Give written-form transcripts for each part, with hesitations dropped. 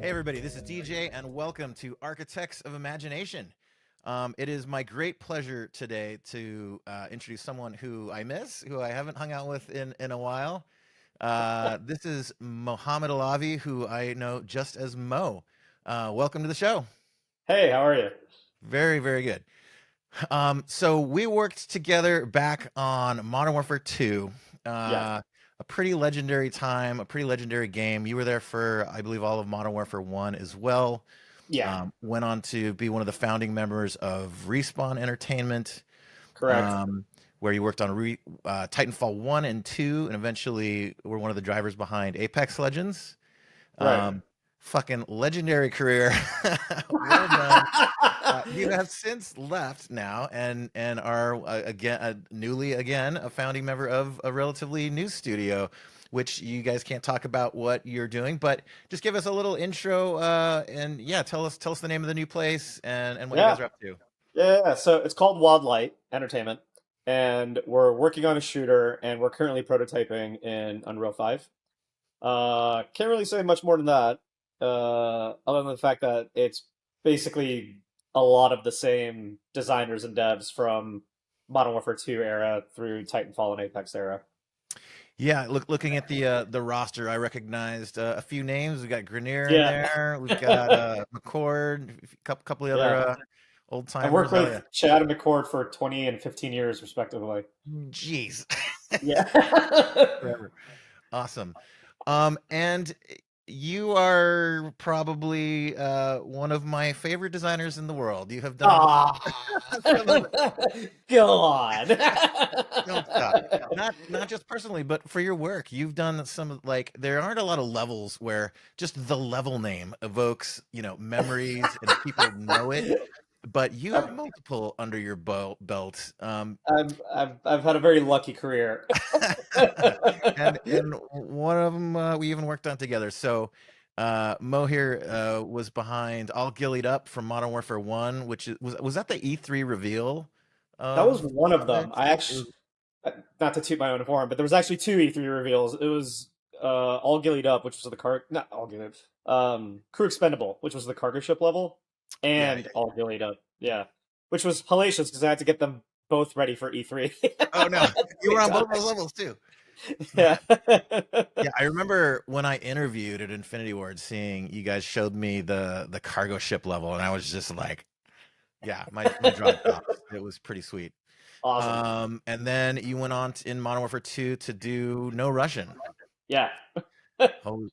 Hey, everybody, this is DJ, and welcome to Architects of Imagination. It is my great pleasure today to introduce someone who I miss, who I haven't hung out with in a while. This is Mohammad Alavi, who I know just as Mo. Welcome to the show. Hey, how are you? Very, very good. So we worked together back on Modern Warfare 2. Yeah, A pretty legendary time, a pretty legendary game. You were there for, I believe, all of Modern Warfare 1 as well. yeah, Went on to be one of the founding members of Respawn Entertainment, correct. where you worked on Titanfall 1 and 2, and eventually were one of the drivers behind Apex Legends. Right. Um, Fucking legendary career. Well done. You have since left now and are again newly again a founding member of a relatively new studio, which you guys can't talk about what you're doing, but just give us a little intro and yeah, tell us the name of the new place and what you guys Yeah, are up to. yeah. So it's called Wildlight Entertainment, and we're working on a shooter, and we're currently prototyping in Unreal 5. Can't really say much more than that, other than the fact that it's basically a lot of the same designers and devs from Modern Warfare 2 era through Titanfall and Apex era. Yeah, looking at the roster, I recognized a few names. We've got Grenier in Yeah. there. We've got McCord, a couple of other Yeah. old I've worked timers. Oh yeah, with Chad and McCord for 20 and 15 years, respectively. jeez. Yeah. Forever. Awesome. And you are probably one of my favorite designers in the world. You have done Ah, some of the, go on. don't stop. Not just personally, but for your work. You've done some of like there aren't a lot of levels where just the level name evokes, memories and people know it. But you have I've, multiple under your belt. I've had a very lucky career. And one of them we even worked on together. So Mo here was behind All Gillied Up from Modern Warfare 1, which was that the E3 reveal That was of one of it? them. I It actually, was, not to toot my own horn, but there was actually two E3 reveals. It was All Gillied Up, which was the not All Gillied, Crew Expendable, which was the cargo ship level, yeah, and yeah. All Gillied Up, yeah, which was hellacious because I had to get them both ready for E3 Oh no, at the you were same on both those time. levels too. Yeah. Yeah, I remember when I interviewed at Infinity Ward, seeing you guys showed me the cargo ship level, and I was just like, yeah, my jaw dropped. It was pretty sweet. Awesome. And then you went on in Modern Warfare 2 to do No Russian. Yeah. Holy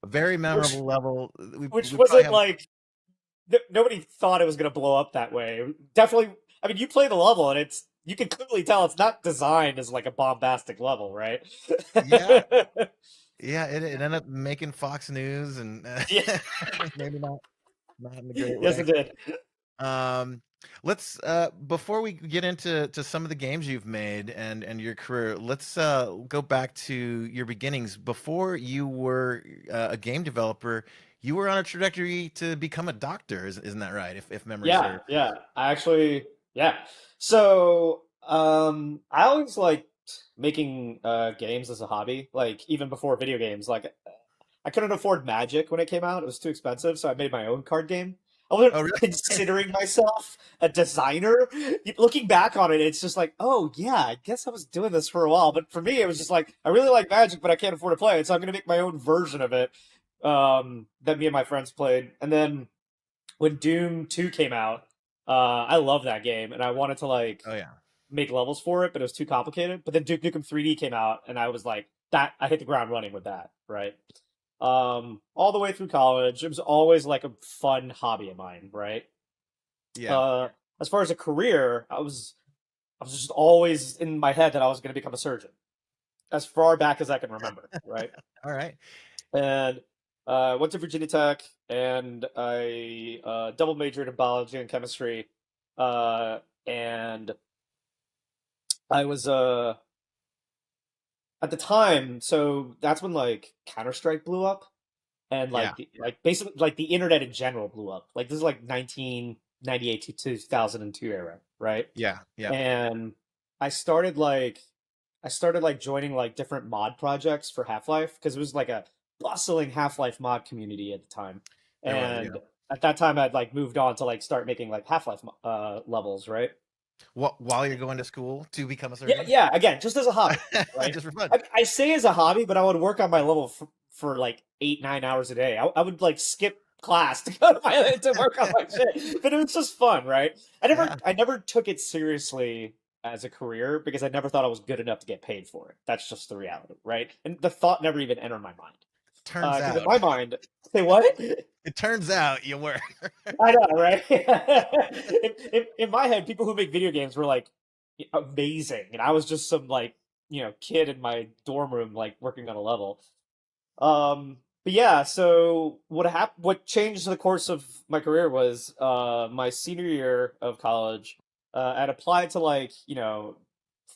a very Which memorable level. which We probably wasn't have like nobody thought it was going to blow up that way. Definitely, I mean, you play the level and you can clearly tell it's not designed as like a bombastic level, right? yeah, yeah, it ended up making Fox News and Yeah. maybe not in a great Yes, way. it did. Um, let's before we get into some of the games you've made and your career, let's go back to your beginnings. Before you were a game developer, you were on a trajectory to become a doctor, isn't that right? If memory Yeah, serves. yeah. I actually, yeah. So, I always liked making games as a hobby, like even before video games. Like I couldn't afford Magic when it came out. It was too expensive, so I made my own card game. I wasn't Oh, really? considering myself a designer. Looking back on it, it's just like, oh yeah, I guess I was doing this for a while. But for me, it was just like, I really like Magic, but I can't afford to play it, so I'm gonna make my own version of it that me and my friends played. And then when Doom 2 came out, I love that game, and I wanted to like Oh, yeah. make levels for it, but it was too complicated. But then Duke Nukem 3D came out, and I was like, that I hit the ground running with that, right? All the way through college, it was always like a fun hobby of mine, right? Yeah. Uh, as far as a career, I was just always in my head that I was going to become a surgeon, as far back as I can remember, right? All right. And went to Virginia Tech, and I double majored in biology and chemistry. And I was at the time, so that's when like Counter Strike blew up, and Yeah. like basically like the internet in general blew up. Like this is like 1998 to 2002 era, right? Yeah. Yeah. And I started like I started like joining like different mod projects for Half-Life because it was like a bustling Half-Life mod community at the time, There was, yeah. and at that time I'd like moved on to like start making like Half-Life levels, right? While you're going to school to become a Yeah, surgeon? yeah. Again, just as a hobby, right? Just for fun. I say as a hobby, but I would work on my level for like 8, 9 hours a day. I would like skip class to go to, to work on my shit, but it was just fun, right? Yeah. I never took it seriously as a career because I never thought I was good enough to get paid for it. That's just the reality, right? And the thought never even entered my mind. Turns Because in out. my mind, say what? It turns out you were. I know, right? In my head, people who make video games were like amazing, and I was just some like kid in my dorm room like working on a level. But yeah, so what happened? What changed the course of my career was my senior year of college. I'd applied to like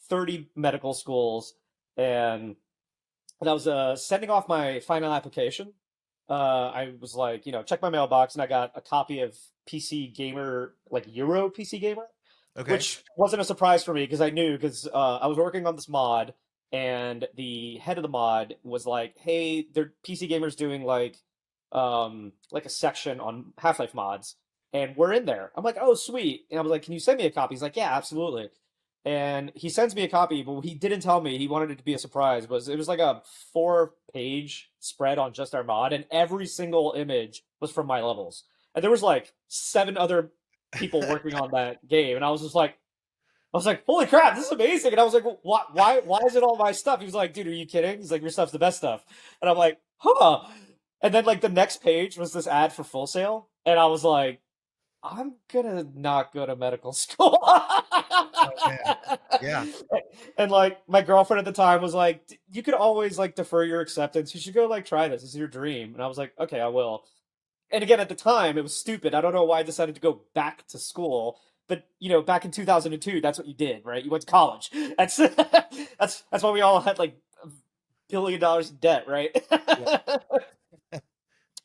30 medical schools, and when I was sending off my final application, I was like, check my mailbox, and I got a copy of PC Gamer, like Euro PC Gamer, Okay. which wasn't a surprise for me because I knew because I was working on this mod, and the head of the mod was like, "Hey, their PC Gamer's doing like a section on Half-Life mods, and we're in there." I'm like, "Oh, sweet!" And I was like, "Can you send me a copy?" He's like, "Yeah, absolutely." And he sends me a copy, but what he didn't tell me, he wanted it to be a surprise, was it was like a 4-page spread on just our mod, and every single image was from my levels. And there was like 7 other people working on that game, and I was like, holy crap, this is amazing. And I was like, well, why is it all my stuff? He was like, dude, are you kidding? He's like, your stuff's the best stuff. And I'm like, huh. And then like the next page was this ad for Full Sail, and I was like, I'm gonna not go to medical school. Oh man. Yeah. And like my girlfriend at the time was like, you could always like defer your acceptance. You should go like try this. This is your dream. And I was like, okay, I will. And again, at the time, it was stupid. I don't know why I decided to go back to school. But back in 2002, that's what you did, right? You went to college. That's that's why we all had like $1 billion in debt, right? Yeah.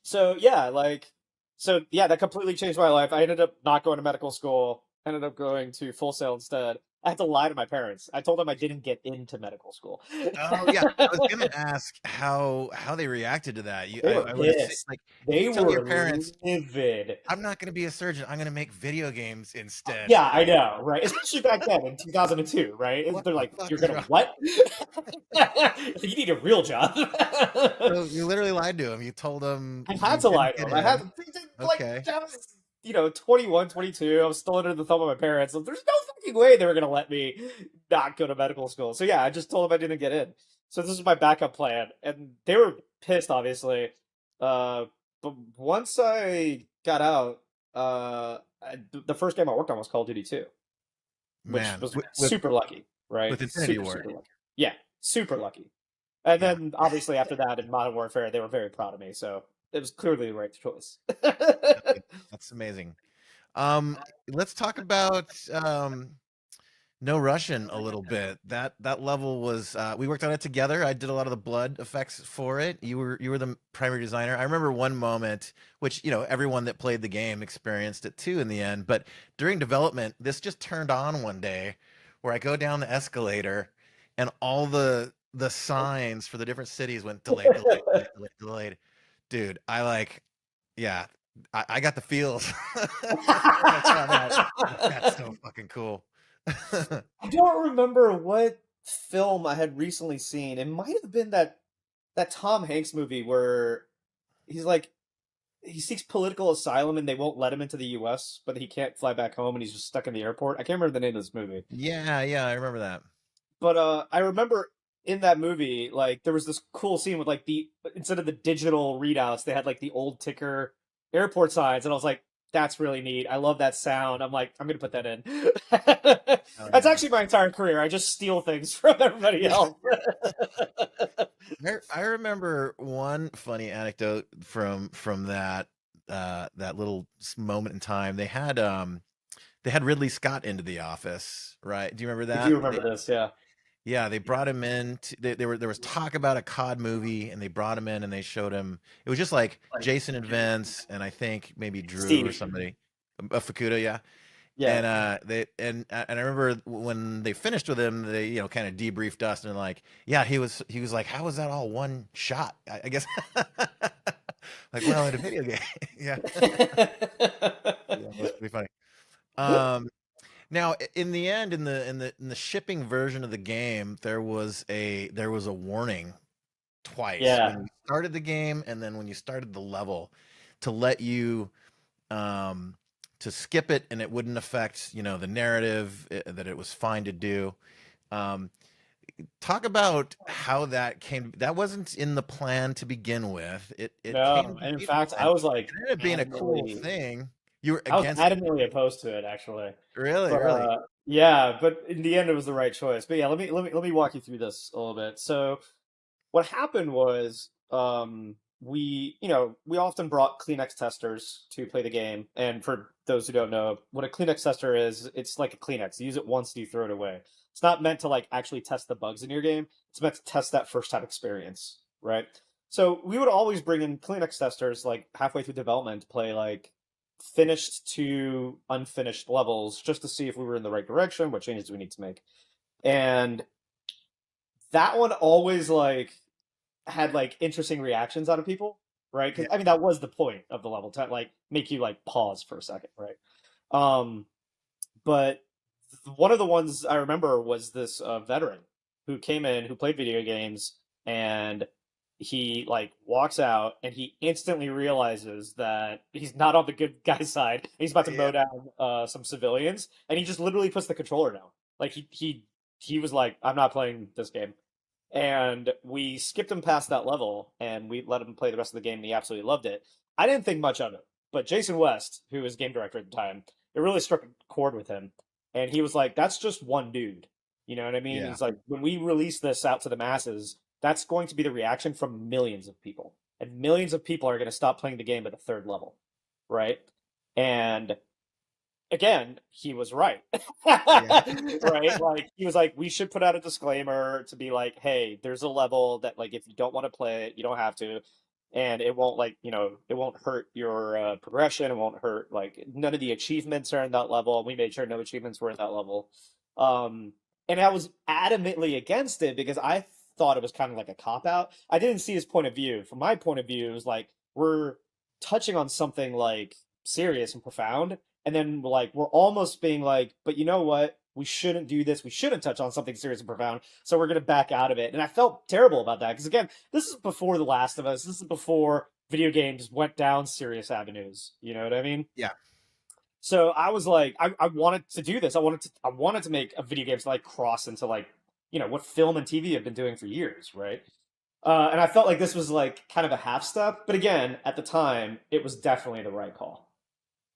So yeah, that completely changed my life. I ended up not going to medical school. Ended up going to Full Sail instead. I had to lie to my parents. I told them I didn't get into medical school. Oh yeah. I was gonna ask how they reacted to that. They were I would assume, pissed. like, if They you tell your were parents, livid. I'm not gonna be a surgeon, I'm gonna make video games instead. Yeah, I know, right? Especially back then in 2002, right? What They're the like, fuck "You're is gonna wrong? what? You need a real job." So you literally lied to him. You told him I had you to didn't lie to get them. I had in. to, like, Okay. I was, 21, 22. I was still under the thumb of my parents. So there's no fucking way they were gonna let me not go to medical school. So yeah, I just told them I didn't get in. So this is my backup plan, and they were pissed, obviously. But once I got out, the first game I worked on was Call of Duty 2, which Man, was with super lucky, right? Infinity Super, Ward. super lucky. Yeah, super lucky. And Yeah. then obviously after that in Modern Warfare, they were very proud of me, so it was clearly the right choice. That's amazing. Um, let's talk about No Russian a little bit. That level was we worked on it together. I did a lot of the blood effects for it. You were the primary designer. I remember one moment, which everyone that played the game experienced it too in the end. But during development, this just turned on one day, where I go down the escalator, and all the signs for the different cities went delayed, delayed, delayed, delayed, delayed. Dude, yeah, I got the feels when I saw that. Like, that's so fucking cool. I don't remember what film I had recently seen. It might have been that Tom Hanks movie where he's like he seeks political asylum and they won't let him into the US, but he can't fly back home and he's just stuck in the airport. I can't remember the name of this movie. Yeah, yeah, I remember that. But I remember in that movie, like there was this cool scene with like the instead of the digital readouts, they had like the old ticker airport signs, and I was like, "That's really neat. I love that sound." I'm like, I'm gonna put that in. Oh That's yeah. actually my entire career. I just steal things from everybody Yeah. else. I remember one funny anecdote from that little moment in time. They had Ridley Scott into the office, right? Do you remember I do that? remember this, yeah. Yeah, they brought him in. There was talk about a COD movie, and they brought him in and they showed him. It was just like Jason and Vince, and I think maybe Drew or Steve. somebody, Fukuda, yeah. Yeah. And I remember when they finished with him, they kind of debriefed us and like, yeah, he was like, how was that all one shot? I guess like, well, in a video game, yeah, yeah, it was pretty funny. Um, Now, in the end, in the shipping version of the game, there was a warning twice when Yeah. you started the game and then when you started the level to let you um to skip it and it wouldn't affect the narrative, that it was fine to do. um Talk about how that wasn't in the plan to begin with. It came No, to and in be the fact, plan. It ended up being a cool thing. You were I was against it. adamantly opposed to it actually. Really, But really. yeah, but in the end it was the right choice. But yeah, let me walk you through this a little bit. So what happened was we often brought Kleenex testers to play the game. And for those who don't know, what a Kleenex tester is, it's like a Kleenex. You use it once and you throw it away. It's not meant to like actually test the bugs in your game. It's meant to test that first time experience, right? So we would always bring in Kleenex testers like halfway through development to play like finished to unfinished levels just to see if we were in the right direction, what changes do we need to make. And that one always like had like interesting reactions out of people, right? Yeah, Because I mean that was the point of the level to like make you like pause for a second, right? Um, but one of the ones I remember was this veteran who came in who played video games and he like walks out and he instantly realizes that he's not on the good guy's side. He's about to yeah, mow down some civilians and he just literally puts the controller down. Like he was like, I'm not playing this game. And we skipped him past that level and we let him play the rest of the game and he absolutely loved it. I didn't think much of it, but Jason West, who was game director at the time, it really struck a chord with him. And he was like, that's just one dude. You know what I mean? yeah, He's like, when we release this out to the masses, that's going to be the reaction from millions of people. And millions of people are going to stop playing the game at the third level. Right. And again, he was right. yeah, Right? Like he was like, we should put out a disclaimer to be like, hey, there's a level that like if you don't want to play it, you don't have to. And it won't like, it won't hurt your progression. It won't hurt like none of the achievements are in that level. We made sure no achievements were in that level. Um, and I was adamantly against it because I thought it was kind of like a cop out. I didn't see his point of view. From my point of view, it was like we're touching on something like serious and profound and then like we're almost being like, but you know what? We shouldn't do this. We shouldn't touch on something serious and profound. So we're gonna back out of it. And I felt terrible about that because again, this is before The Last of Us. This is before video games went down serious avenues. You know what I mean? yeah, So I was like, I wanted to do this. I wanted to make a video games like cross into like what film and TV have been doing for years, right? And I felt like this was like kind of a half step, but again, at the time, it was definitely the right call.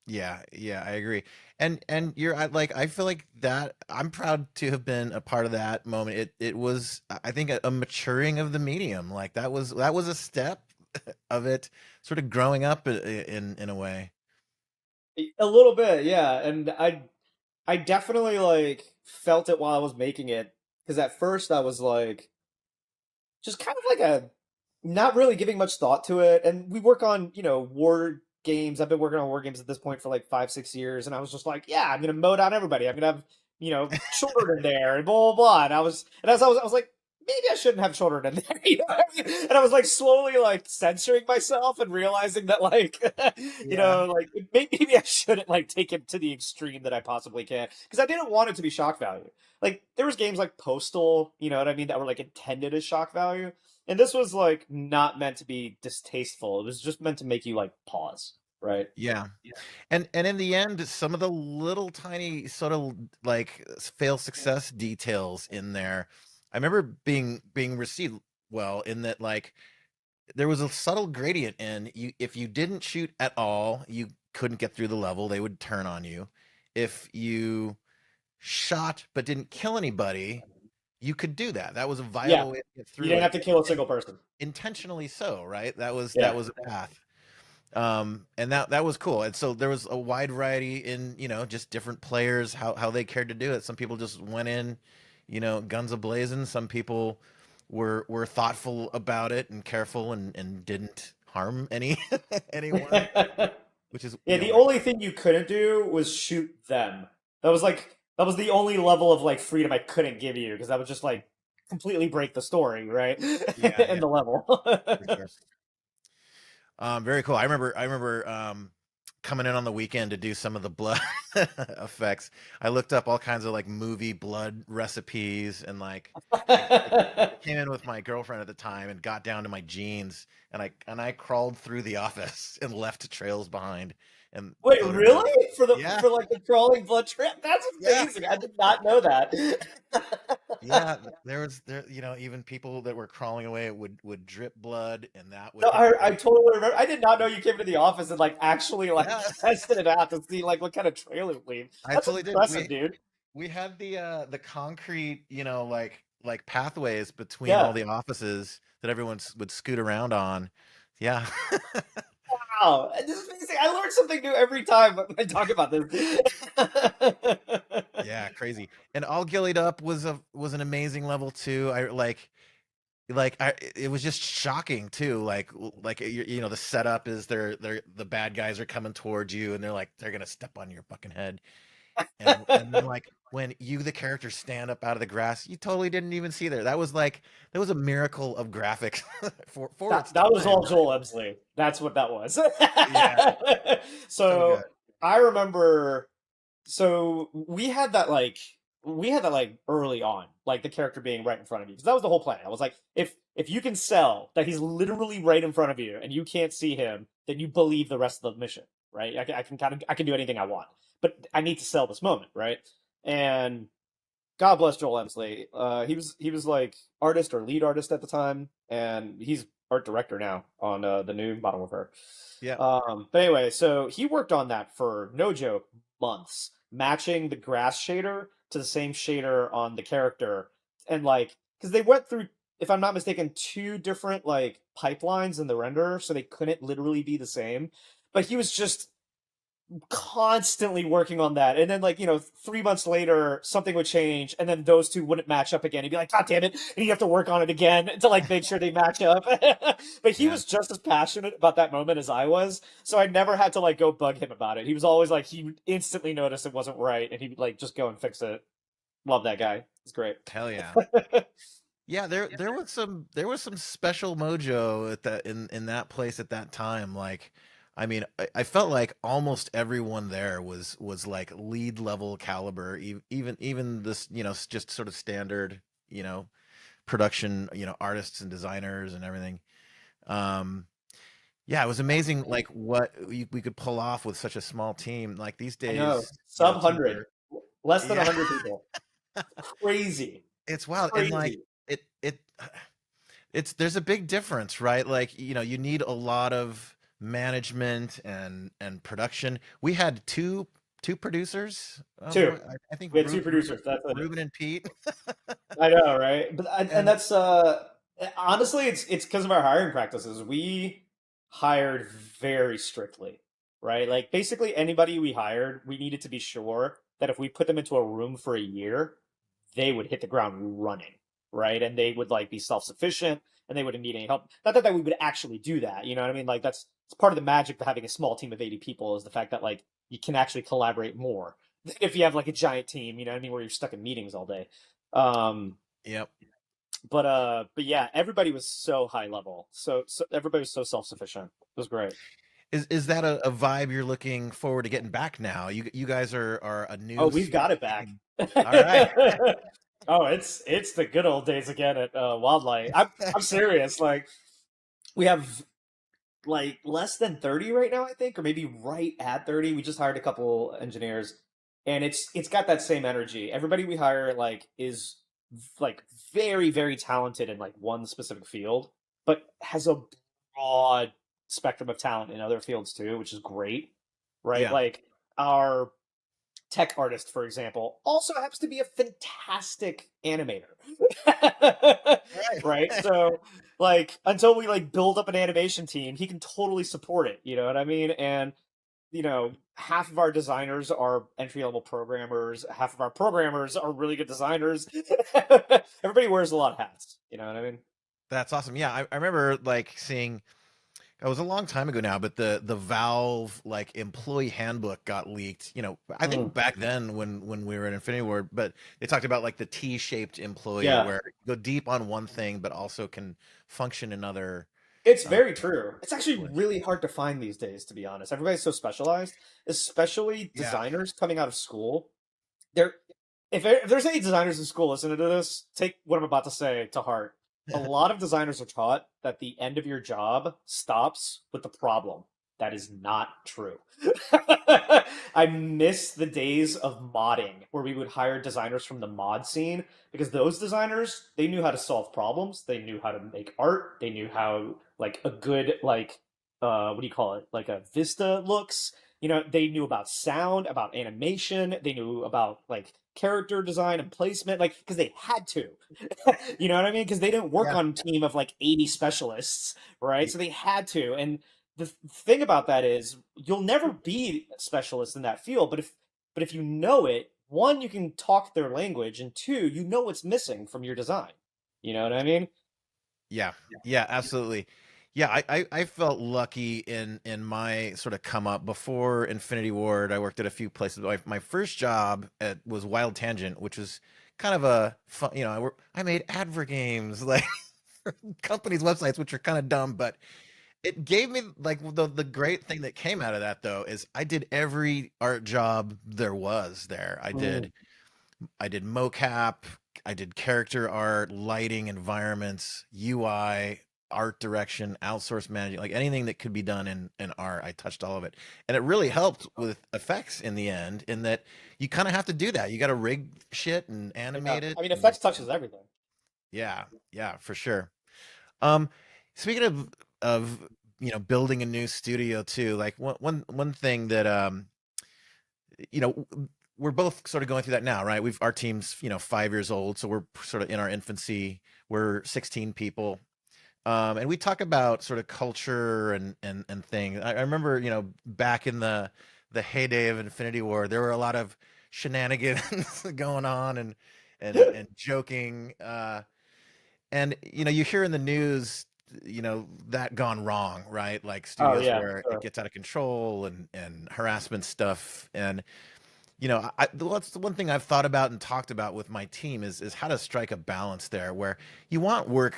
yeah, yeah. I agree. And like, I feel like that I'm proud to have been a part of that moment. It was, I think, a maturing of the medium. Like that was a step of it, sort of growing up in a way. A little bit, yeah. And I definitely like felt it while I was making it because at first I was like just kind of like a not really giving much thought to it. And we work on, war games. I've been working on war games at this point for like 5, 6 years, and I was just like, yeah, I'm gonna mow down everybody. I'm gonna have, children in there and blah blah blah. And I was like, maybe I shouldn't have children in there. You know what I mean? And I was like slowly like censoring myself and realizing that like Yeah, like maybe I shouldn't like take it to the extreme that I possibly can. Because I didn't want it to be shock value. Like there was games like Postal, you know what I mean, that were like intended as shock value. And this was like not meant to be distasteful. It was just meant to make you like pause, right? yeah. And in the end, some of the little tiny sort of like fail success details in there, I remember being received well, in that like there was a subtle gradient in you. If you didn't shoot at all, you couldn't get through the level. They would turn on you. If you shot but didn't kill anybody, you could do that. That was a Yeah. viable way to get You through didn't it, have to kill a and single person. intentionally so, right? That was Yeah. a path. And that was cool. And so there was a wide variety in, just different players, how they cared to do it. Some people just went in, guns a-blazing. Some people were thoughtful about it and careful and didn't harm anyone. which is Yeah, the only thing you couldn't do was shoot them. That was the only level of like freedom I couldn't give you because that would just like completely break the story, right? yeah, And yeah, the level. for sure. Very cool. I remember coming in on the weekend to do some of the blood effects. I looked up all kinds of like movie blood recipes and like I came in with my girlfriend at the time and got down to my jeans and I crawled through the office and left trails behind and Wait, photographed. really? Yeah, For like the crawling blood trip? That's yeah. amazing. I did not know that. Yeah, there even people that were crawling away would drip blood and that would No, hit the I ground. totally remember. I did not know you came to the office and like actually like Yeah, tested it out to see like what kind of trailer it would leave. I That's totally did. impressive, dude. We had the concrete, like pathways between all Yeah. the offices that everyone would scoot around on. Yeah. Wow. This is amazing. I learn something new every time I talk about this. Yeah, crazy. And all gillied up was an amazing level too. I it was just shocking too. Like the setup is the bad guys are coming towards you and they're gonna step on your fucking head. And then like when you the character stand up out of the grass, you totally didn't even see there. That was a miracle of graphics for its That was time. all Joel Emsley. That's what that was. Yeah, so good. So I remember. So we had that like early on, like the character being right in front of you, because that was the whole plan. I was like, if you can sell that he's literally right in front of you and you can't see him, then you believe the rest of the mission, right? I can kind of I can do anything I want, but I need to sell this moment, right? And God bless Joel Emsley. He was like artist or lead artist at the time, and he's art director now on the new Modern Warfare. Yeah. But anyway, so he worked on that for no joke months, matching the grass shader to the same shader on the character, and like because they went through, if I'm not mistaken, two different like pipelines in the render, so they couldn't literally be the same. But he was just constantly working on that. And then, like, 3 months later, something would change, and then those two wouldn't match up again. He'd be like, God damn it. And you have to work on it again to, like, make sure they match up. But he Yeah. was just as passionate about that moment as I was. So I never had to, like, go bug him about it. He was always like, he would instantly notice it wasn't right, and he'd, like, just go and fix it. Love that guy. He's great. Hell yeah. Yeah, there was some special mojo at that in that place at that time. Like, I mean, I felt like almost everyone there was like lead level caliber, even this, just sort of standard, you know, production, artists and designers and everything. Um, yeah, it was amazing, like what we could pull off with such a small team. Like these I know. days, Sub teams 100. are, Less than yeah, 100 people. Crazy. it's wild. And like Crazy. it it's there's a big difference, right? Like, you need a lot of management and production. We had two producers. Two. I think We had two producers. That's it. Ruben and Pete. I know, right? But and And that's honestly, it's because of our hiring practices. We hired very strictly, right? Like basically anybody we hired, we needed to be sure that if we put them into a room for a year, they would hit the ground running, right? And they would like be self-sufficient and they wouldn't need any help. Not that we would actually do that, you know what I mean? Like that's it's part of the magic of having a small team of 80 people is the fact that like you can actually collaborate more if you have like a giant team, you know what I mean, where you're stuck in meetings all day. Um, yep. but yeah, everybody was so high level. So everybody was so self-sufficient. It was great. Is that a vibe you're looking forward to getting back now? You guys are a Oh, new we've got it back. team. All right. Oh, it's the good old days again at Wildlight. I'm serious. Like we have like less than 30 right now, I think, or maybe right at 30. We just hired a couple engineers, and it's got that same energy. Everybody we hire like is like very very talented in like one specific field, but has a broad spectrum of talent in other fields too, which is great, right? Yeah. Like our tech artist, for example, also happens to be a fantastic animator. Right? Right. So like until we like build up an animation team, he can totally support it, you know what I mean? And half of our designers are entry level programmers, half of our programmers are really good designers. Everybody wears a lot of hats, you know what I mean? That's awesome. Yeah, I remember like seeing it was a long time ago now, but the Valve like employee handbook got leaked. I Mm. think back then when we were in Infinity Ward, but they talked about like the T-shaped employee Yeah, where you go deep on one thing, but also can function in other. it's Uh, very true. It's actually ways. really hard to find these days, to be honest. Everybody's so specialized, especially Yeah. designers coming out of school. There, if there's any designers in school listening to this, take what I'm about to say to heart. A lot of designers are taught that the end of your job stops with the problem. That is not true. I miss the days of modding where we would hire designers from the mod scene because those designers, they knew how to solve problems, they knew how to make art, they knew how like a good like what do you call it? Like a vista looks. They knew about sound, about animation, they knew about like character design and placement, like because they had to. You know what I mean? Because they didn't work Yeah. on a team of like 80 specialists, right? So they had to. And the thing about that is you'll never be a specialist in that field, but if you know it, one, you can talk their language, and two, you know what's missing from your design. You know what I mean? Yeah, yeah, absolutely. Yeah, I felt lucky in my sort of come up before Infinity Ward. I worked at a few places. My first job was Wild Tangent, which was kind of a fun, I made advert games like for companies' websites, which are kind of dumb, but it gave me like the great thing that came out of that though is I did every art job there was there. Mm. I did mocap, I did character art, lighting, environments, UI, art direction, outsource managing, like anything that could be done in art. I touched all of it. And it really helped with effects in the end, in that you kind of have to do that. You got to rig shit and Yeah. animate it. I mean, And effects touches everything. yeah, yeah, for sure. Um, Speaking of building a new studio too, like one thing that you know we're both sort of going through that now, right? Our team's 5 years old, so we're sort of in our infancy. We're 16 people, and we talk about sort of culture and things. I remember back in the heyday of Infinity War, there were a lot of shenanigans going on and joking, and you hear in the news that gone wrong, right? Like Oh studios yeah, for where it sure. gets out of control and harassment stuff. And that's the one thing I've thought about and talked about with my team is how to strike a balance there, where you want work,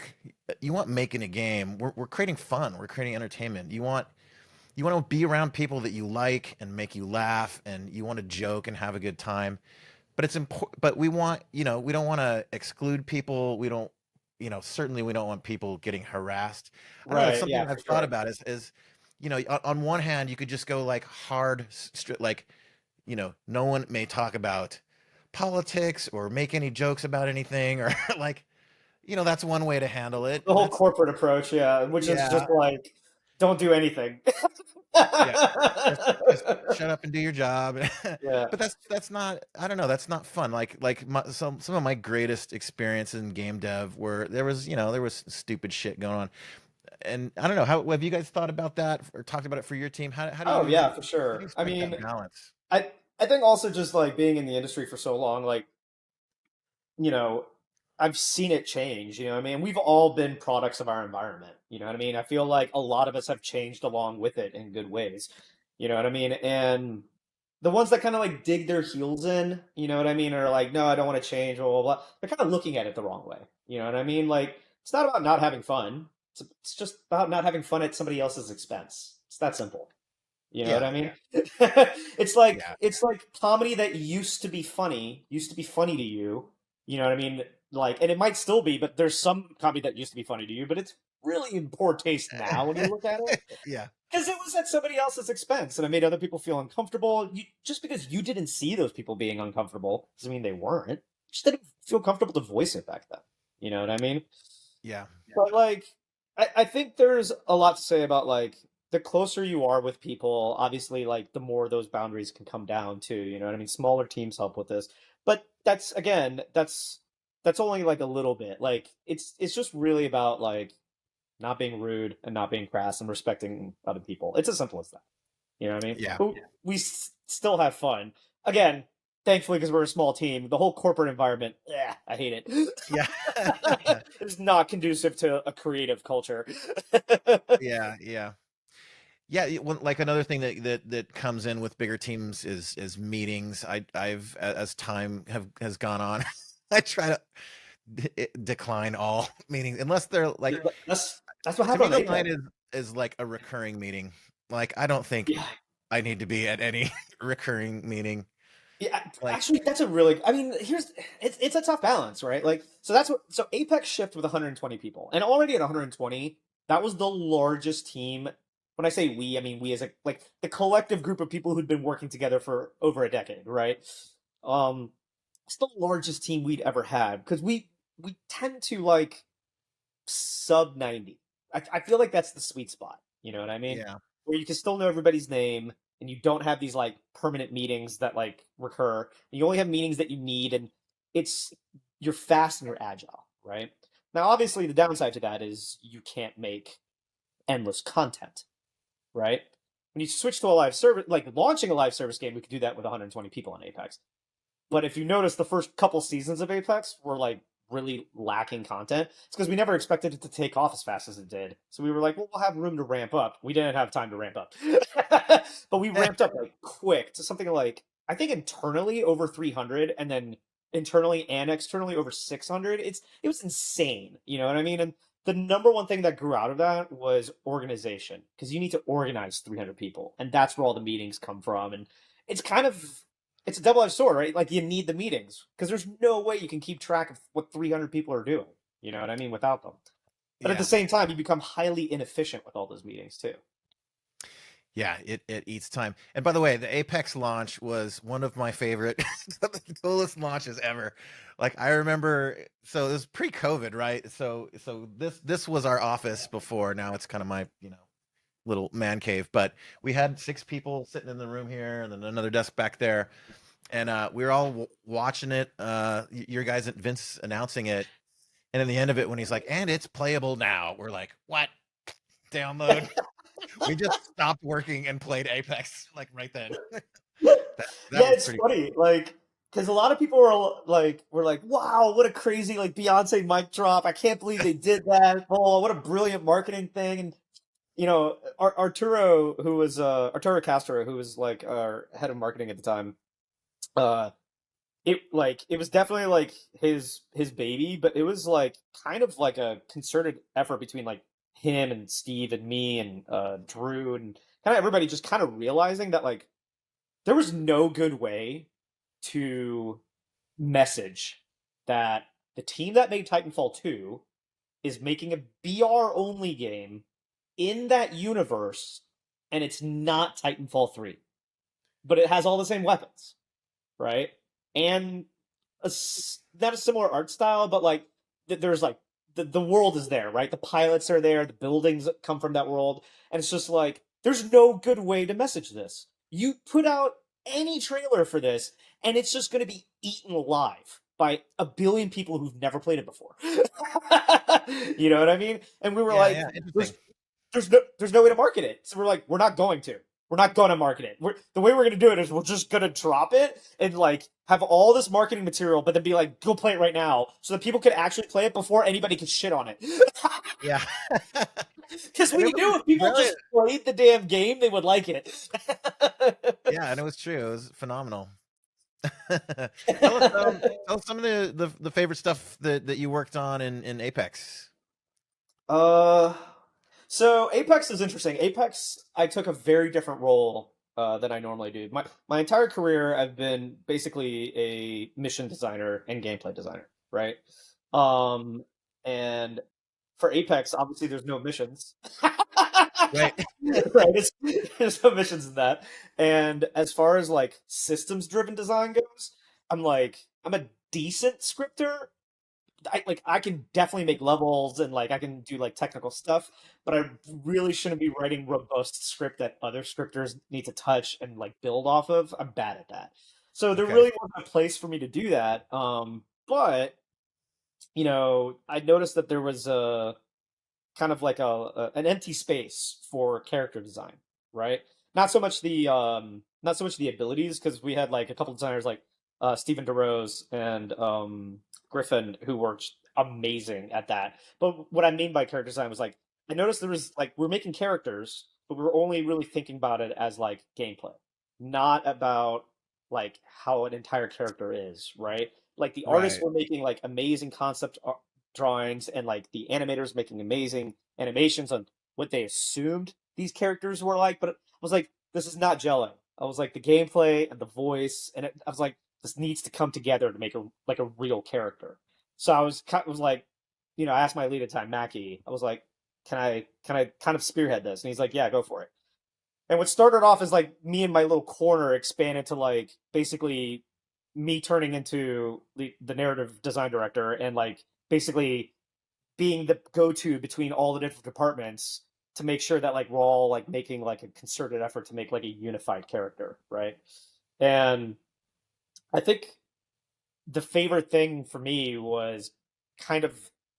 you want making a game. We're creating fun, we're creating entertainment. You want to be around people that you like and make you laugh, and you want to joke and have a good time. But it's important. But we don't want to exclude people. We don't, certainly we don't want people getting harassed. I don't know. It's Right, something yeah, that for I've thought sure. about is on one hand, you could just go like hard, like no one may talk about politics or make any jokes about anything or like, that's one way to handle it. The And whole that's, corporate approach, yeah, which is yeah, just like, don't do anything. yeah, just shut up and do your job. Yeah. But that's not, I don't know, that's not fun. Like some of my greatest experiences in game dev where there was stupid shit going on. And I don't know, how have you guys thought about that or talked about it for your team? Oh yeah, for How do you sure. I strike that mean, balance? I think also just like being in the industry for so long, like, you know, I've seen it change, you know what I mean? We've all been products of our environment, you know what I mean? I feel like a lot of us have changed along with it in good ways. You know what I mean? And the ones that kind of like dig their heels in, you know what I mean, are like, no, I don't want to change, blah, blah, blah. They're kind of looking at it the wrong way. You know what I mean? Like, it's not about not having fun. It's just about not having fun at somebody else's expense. It's that simple. You know what Yeah, I mean? It's like yeah, it's like comedy that used to be funny to you. You know what I mean? Like, and it might still be, but there's some comedy that used to be funny to you, but it's really in poor taste now when you look at it. yeah, Because it was at somebody else's expense, and it made other people feel uncomfortable. Just because you didn't see those people being uncomfortable doesn't mean they weren't. You just didn't feel comfortable to voice it back then. You know what I mean? yeah, But like, I think there's a lot to say about like the closer you are with people, obviously, like the more those boundaries can come down too. You know what I mean? Smaller teams help with this, but that's again, that's only like a little bit. Like it's just really about like not being rude and not being crass and respecting other people. It's as simple as that. You know what I mean? yeah, But we still have fun. Again, thankfully, because we're a small team, the whole corporate environment, I hate it. yeah. It's not conducive to a creative culture. Yeah, yeah. Yeah, like another thing that comes in with bigger teams is meetings. I've as time has gone on, I try to decline all meetings unless they're like, Yeah, that's what to me happened the on line Apex. is like a recurring meeting. Like I don't think Yeah. I need to be at any recurring meeting. Yeah, Like actually, that's a really. I mean, it's a tough balance, right? Like, so Apex shipped with 120 people, and already at 120, that was the largest team. When I say we, I mean we as a like the collective group of people who'd been working together for over a decade, right? Um, it's the largest team we'd ever had because we tend to like sub 90. I feel like that's the sweet spot. You know what I mean? yeah, Where you can still know everybody's name and you don't have these like permanent meetings that like recur. You only have meetings that you need and it's you're fast and you're agile, right? Now obviously the downside to that is you can't make endless content, right? When you switch to a live service like launching a live service game, we could do that with 120 people on Apex. But if you notice, the first couple seasons of Apex were like really lacking content. It's because we never expected it to take off as fast as it did. So we were like, well, we'll have room to ramp up. We didn't have time to ramp up, but we ramped up like quick to something like I think internally over 300, and then internally and externally over 600. It was insane. You know what I mean? And the number one thing that grew out of that was organization because you need to organize 300 people, and that's where all the meetings come from. And it's kind of it's a double-edged sword, right? Like you need the meetings because there's no way you can keep track of what 300 people are doing. You know what I mean? Without them. But at the yeah, same time, you become highly inefficient with all those meetings too. yeah. It eats time. And by the way, the Apex launch was one of my favorite, the coolest launches ever. Like I remember, so it was pre-COVID, right? So this was our office before. Now it's kind of my little man cave. But we had 6 people sitting in the room here, and then another desk back there, and we were all watching it. Your guys, Vince, announcing it, and in the end of it, when he's like, "And it's playable now," we're like, "What? Download?" We just stopped working and played Apex like right then. That Yeah, was it's pretty funny, like because a lot of people were like, "Wow, what a crazy like Beyonce mic drop! I can't believe they did that! Oh, what a brilliant marketing thing!" And Arturo, who was Arturo Castro, who was like our head of marketing at the time, uh, it was definitely like his baby, but it was like kind of like a concerted effort between like him and Steve and me and Drew and kind of everybody just kind of realizing that like there was no good way to message that the team that made Titanfall 2 is making a BR only game in that universe and it's not Titanfall 3, but it has all the same weapons, right? And not a similar art style, but like there's like the world is there, right? The pilots are there, the buildings come from that world, and it's just like there's no good way to message this. You put out any trailer for this, and it's just going to be eaten alive by a billion people who've never played it before. You know what I mean? And we were yeah, like, yeah, interesting. there's no way to market it. So we're like, we're not going to. We're not going to market it. The way we're going to do it is we're just going to drop it and like have all this marketing material, but then be like, go play it right now, so that people could actually play it before anybody can shit on it. Yeah. Because And we it was knew if people really, just played the damn game, they would like it. yeah, and it was true. It was phenomenal. Tell us some of the favorite stuff that you worked on in Apex. Uh, so Apex is interesting. Apex, I took a very different role than I normally do. My entire career, I've been basically a mission designer and gameplay designer, right? Um, and for Apex, obviously, there's no missions. Right. Right, there's no missions in that. And as far as like systems-driven design goes, I'm a decent scripter. I can definitely make levels and like I can do like technical stuff, but I really shouldn't be writing robust script that other scripters need to touch and like build off of. I'm bad at that. So there Okay. really wasn't a place for me to do that. But I noticed that there was a kind of like an empty space for character design, right? Not so much the abilities because we had like a couple designers like Stephen DeRose and Griffin who worked amazing at that. But what I mean by character design was like I noticed there was like we're making characters, but we were only really thinking about it as like gameplay, not about like how an entire character is, right? Like the artists Right. were making like amazing drawings, and like the animators making amazing animations on what they assumed these characters were like. But I was like, this is not gelling. I was like, the gameplay and the voice, and I was like, this needs to come together to make a like a real character. So I was like, I asked my lead at the time, Mackie. I was like, can I kind of spearhead this? And he's like, yeah, go for it. And what started off as like me and my little corner expanded to like basically me turning into the narrative design director, and like basically being the go-to between all the different departments to make sure that like we're all like making like a concerted effort to make like a unified character, right? And I think the favorite thing for me was kind of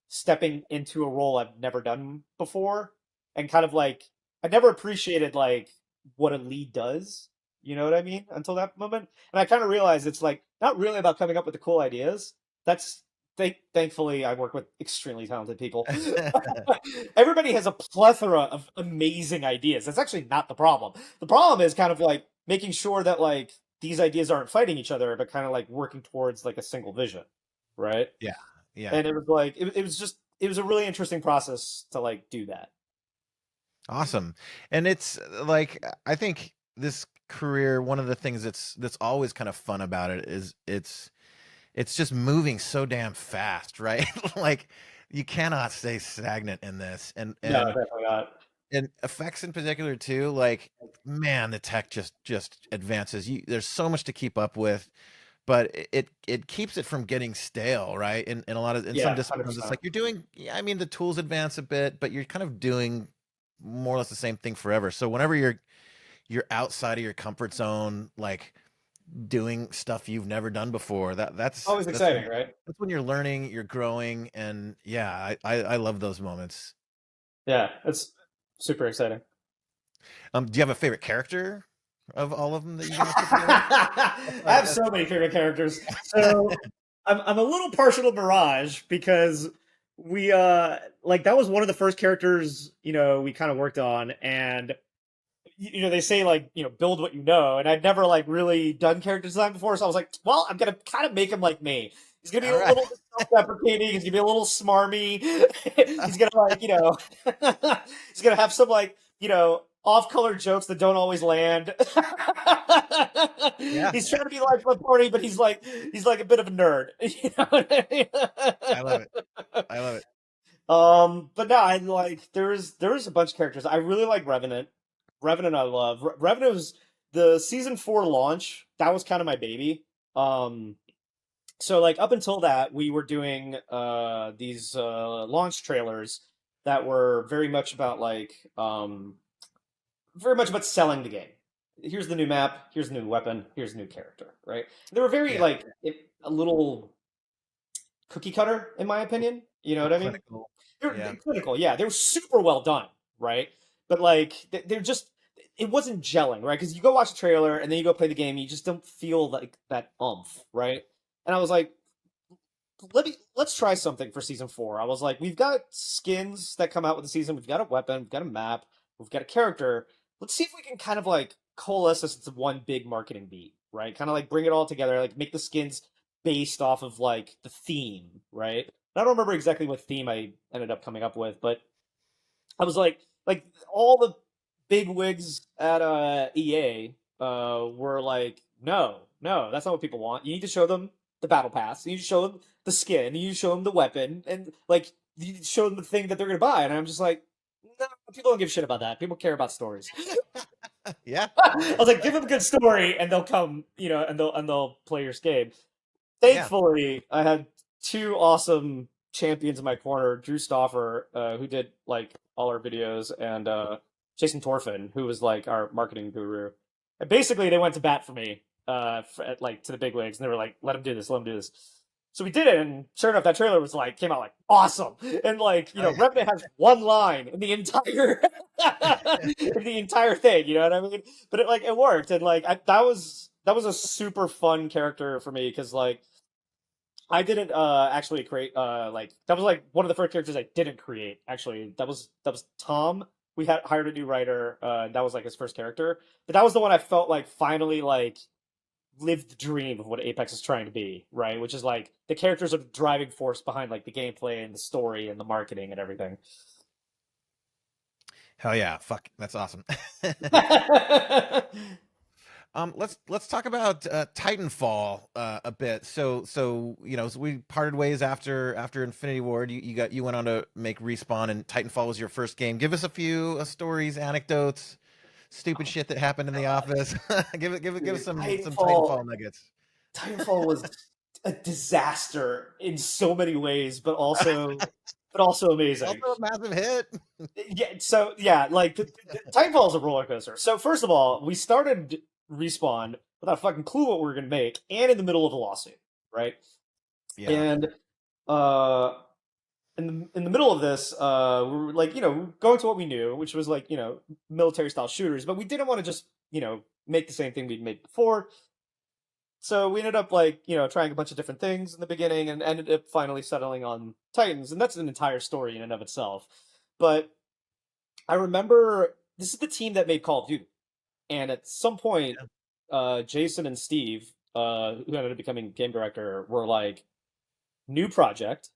stepping into a role I've never done before, and kind of like I never appreciated like what a lead does. You know what I mean? Until that moment. And I kind of realized it's like not really about coming up with the cool ideas. That's thankfully I work with extremely talented people. Everybody has a plethora of amazing ideas. That's actually not the problem. The problem is kind of like making sure that like these ideas aren't fighting each other, but kind of like working towards like a single vision, right? Yeah. Yeah. And it was like it was a really interesting process to like do that. Awesome. And it's like I think this career, one of the things that's always kind of fun about it is it's just moving so damn fast, right? Like you cannot stay stagnant in this. And No, and definitely not. and effects in particular too, like man, the tech just advances. There's so much to keep up with, but it keeps it from getting stale, right? In a lot of in some Yeah, disciplines, it's 100%. like you're doing. Yeah, I mean, the tools advance a bit, but you're kind of doing more or less the same thing forever. So whenever you're outside of your comfort zone, like doing stuff you've never done before, Always exciting, right? that's when you're learning, you're growing, and yeah, I love those moments. Yeah, it's super exciting. Do you have a favorite character of all of them that you guys put together? I have so many favorite characters. So I'm a little partial to Mirage because we like that was one of the first characters, we kind of worked on. And they say like, build what you know, and I'd never like really done character design before, so I was like, well, I'm gonna kind of make him like me. He's gonna be All a right. little bit self-deprecating. He's gonna be a little smarmy. He's gonna like, he's gonna have some like, off-color jokes that don't always land. Yeah, He's trying to be like the party, but he's like a bit of a nerd. You know what I I love it. mean? I love it. But no, I like there's a bunch of characters. I really like Revenant. Revenant I love. Revenant was the season 4 launch. That was kind of my baby. Um so like up until that we were doing these launch trailers that were very much about selling the game. Here's the new map, here's a new weapon, here's a new character, right? They were very Yeah, like a little cookie cutter in my opinion. You know what I mean? clinical. They're Yeah. clinical, yeah. They were super well done, right? But like they're just it wasn't gelling, right? Because you go watch a trailer and then you go play the game, and you just don't feel like that umph, right? And I was like, let's try something for season 4. I was like, we've got skins that come out with the season, we've got a weapon, we've got a map, we've got a character. Let's see if we can kind of like coalesce this into one big marketing beat, right? Kind of like bring it all together, like make the skins based off of like the theme, right? I don't remember exactly what theme I ended up coming up with, but I was like all the big wigs at EA were like, no, no, that's not what people want. You need to show them the battle pass. You need to show them the skin. You need to show them the weapon, and like you need to show them the thing that they're gonna buy. And I'm just like, no, people don't give a shit about that. People care about stories. Yeah. I was like, give them a good story, and they'll come, and they'll play your game. Yeah. Thankfully, I had two awesome champions in my corner, Drew Stoffer, who did like all our videos, and Jason Torfin, who was like our marketing guru. And basically, they went to bat for me, like to the big wigs, and they were like, "Let him do this, let him do this." So we did it, and sure enough, that trailer was like came out like awesome, and like Oh, yeah. Revenant has one line in the entire in the entire thing. You know what I mean? But it worked, and like that was a super fun character for me because like I didn't actually create like that was like one of the first characters I didn't create actually. That was Tom we had hired a new writer. That was like his first character, but that was the one I felt like finally like lived the dream of what Apex is trying to be, right? Which is like the characters are the driving force behind like the gameplay and the story and the marketing and everything. Hell yeah, fuck, that's awesome. Let's talk about Titanfall a bit. So so we parted ways after Infinity Ward. You went on to make Respawn, and Titanfall was your first game. Give us a few stories, anecdotes, stupid Oh shit that happened in the God, office. Give us dude, some Titanfall. Titanfall nuggets. Titanfall was a disaster in so many ways, but also amazing. Also a massive hit. Yeah, so yeah, like Titanfall is a roller coaster. So first of all, we started Respawn without a fucking clue what we were gonna make, and in the middle of a lawsuit, right? Yeah. And uh, in the middle of this, we were like, going to what we knew, which was like, military style shooters, but we didn't want to just, make the same thing we'd made before. So we ended up like, trying a bunch of different things in the beginning and ended up finally settling on Titans, and that's an entire story in and of itself. But I remember this is the team that made Call of Duty, and at some point, Jason and Steve, who ended up becoming game director, were like, new project,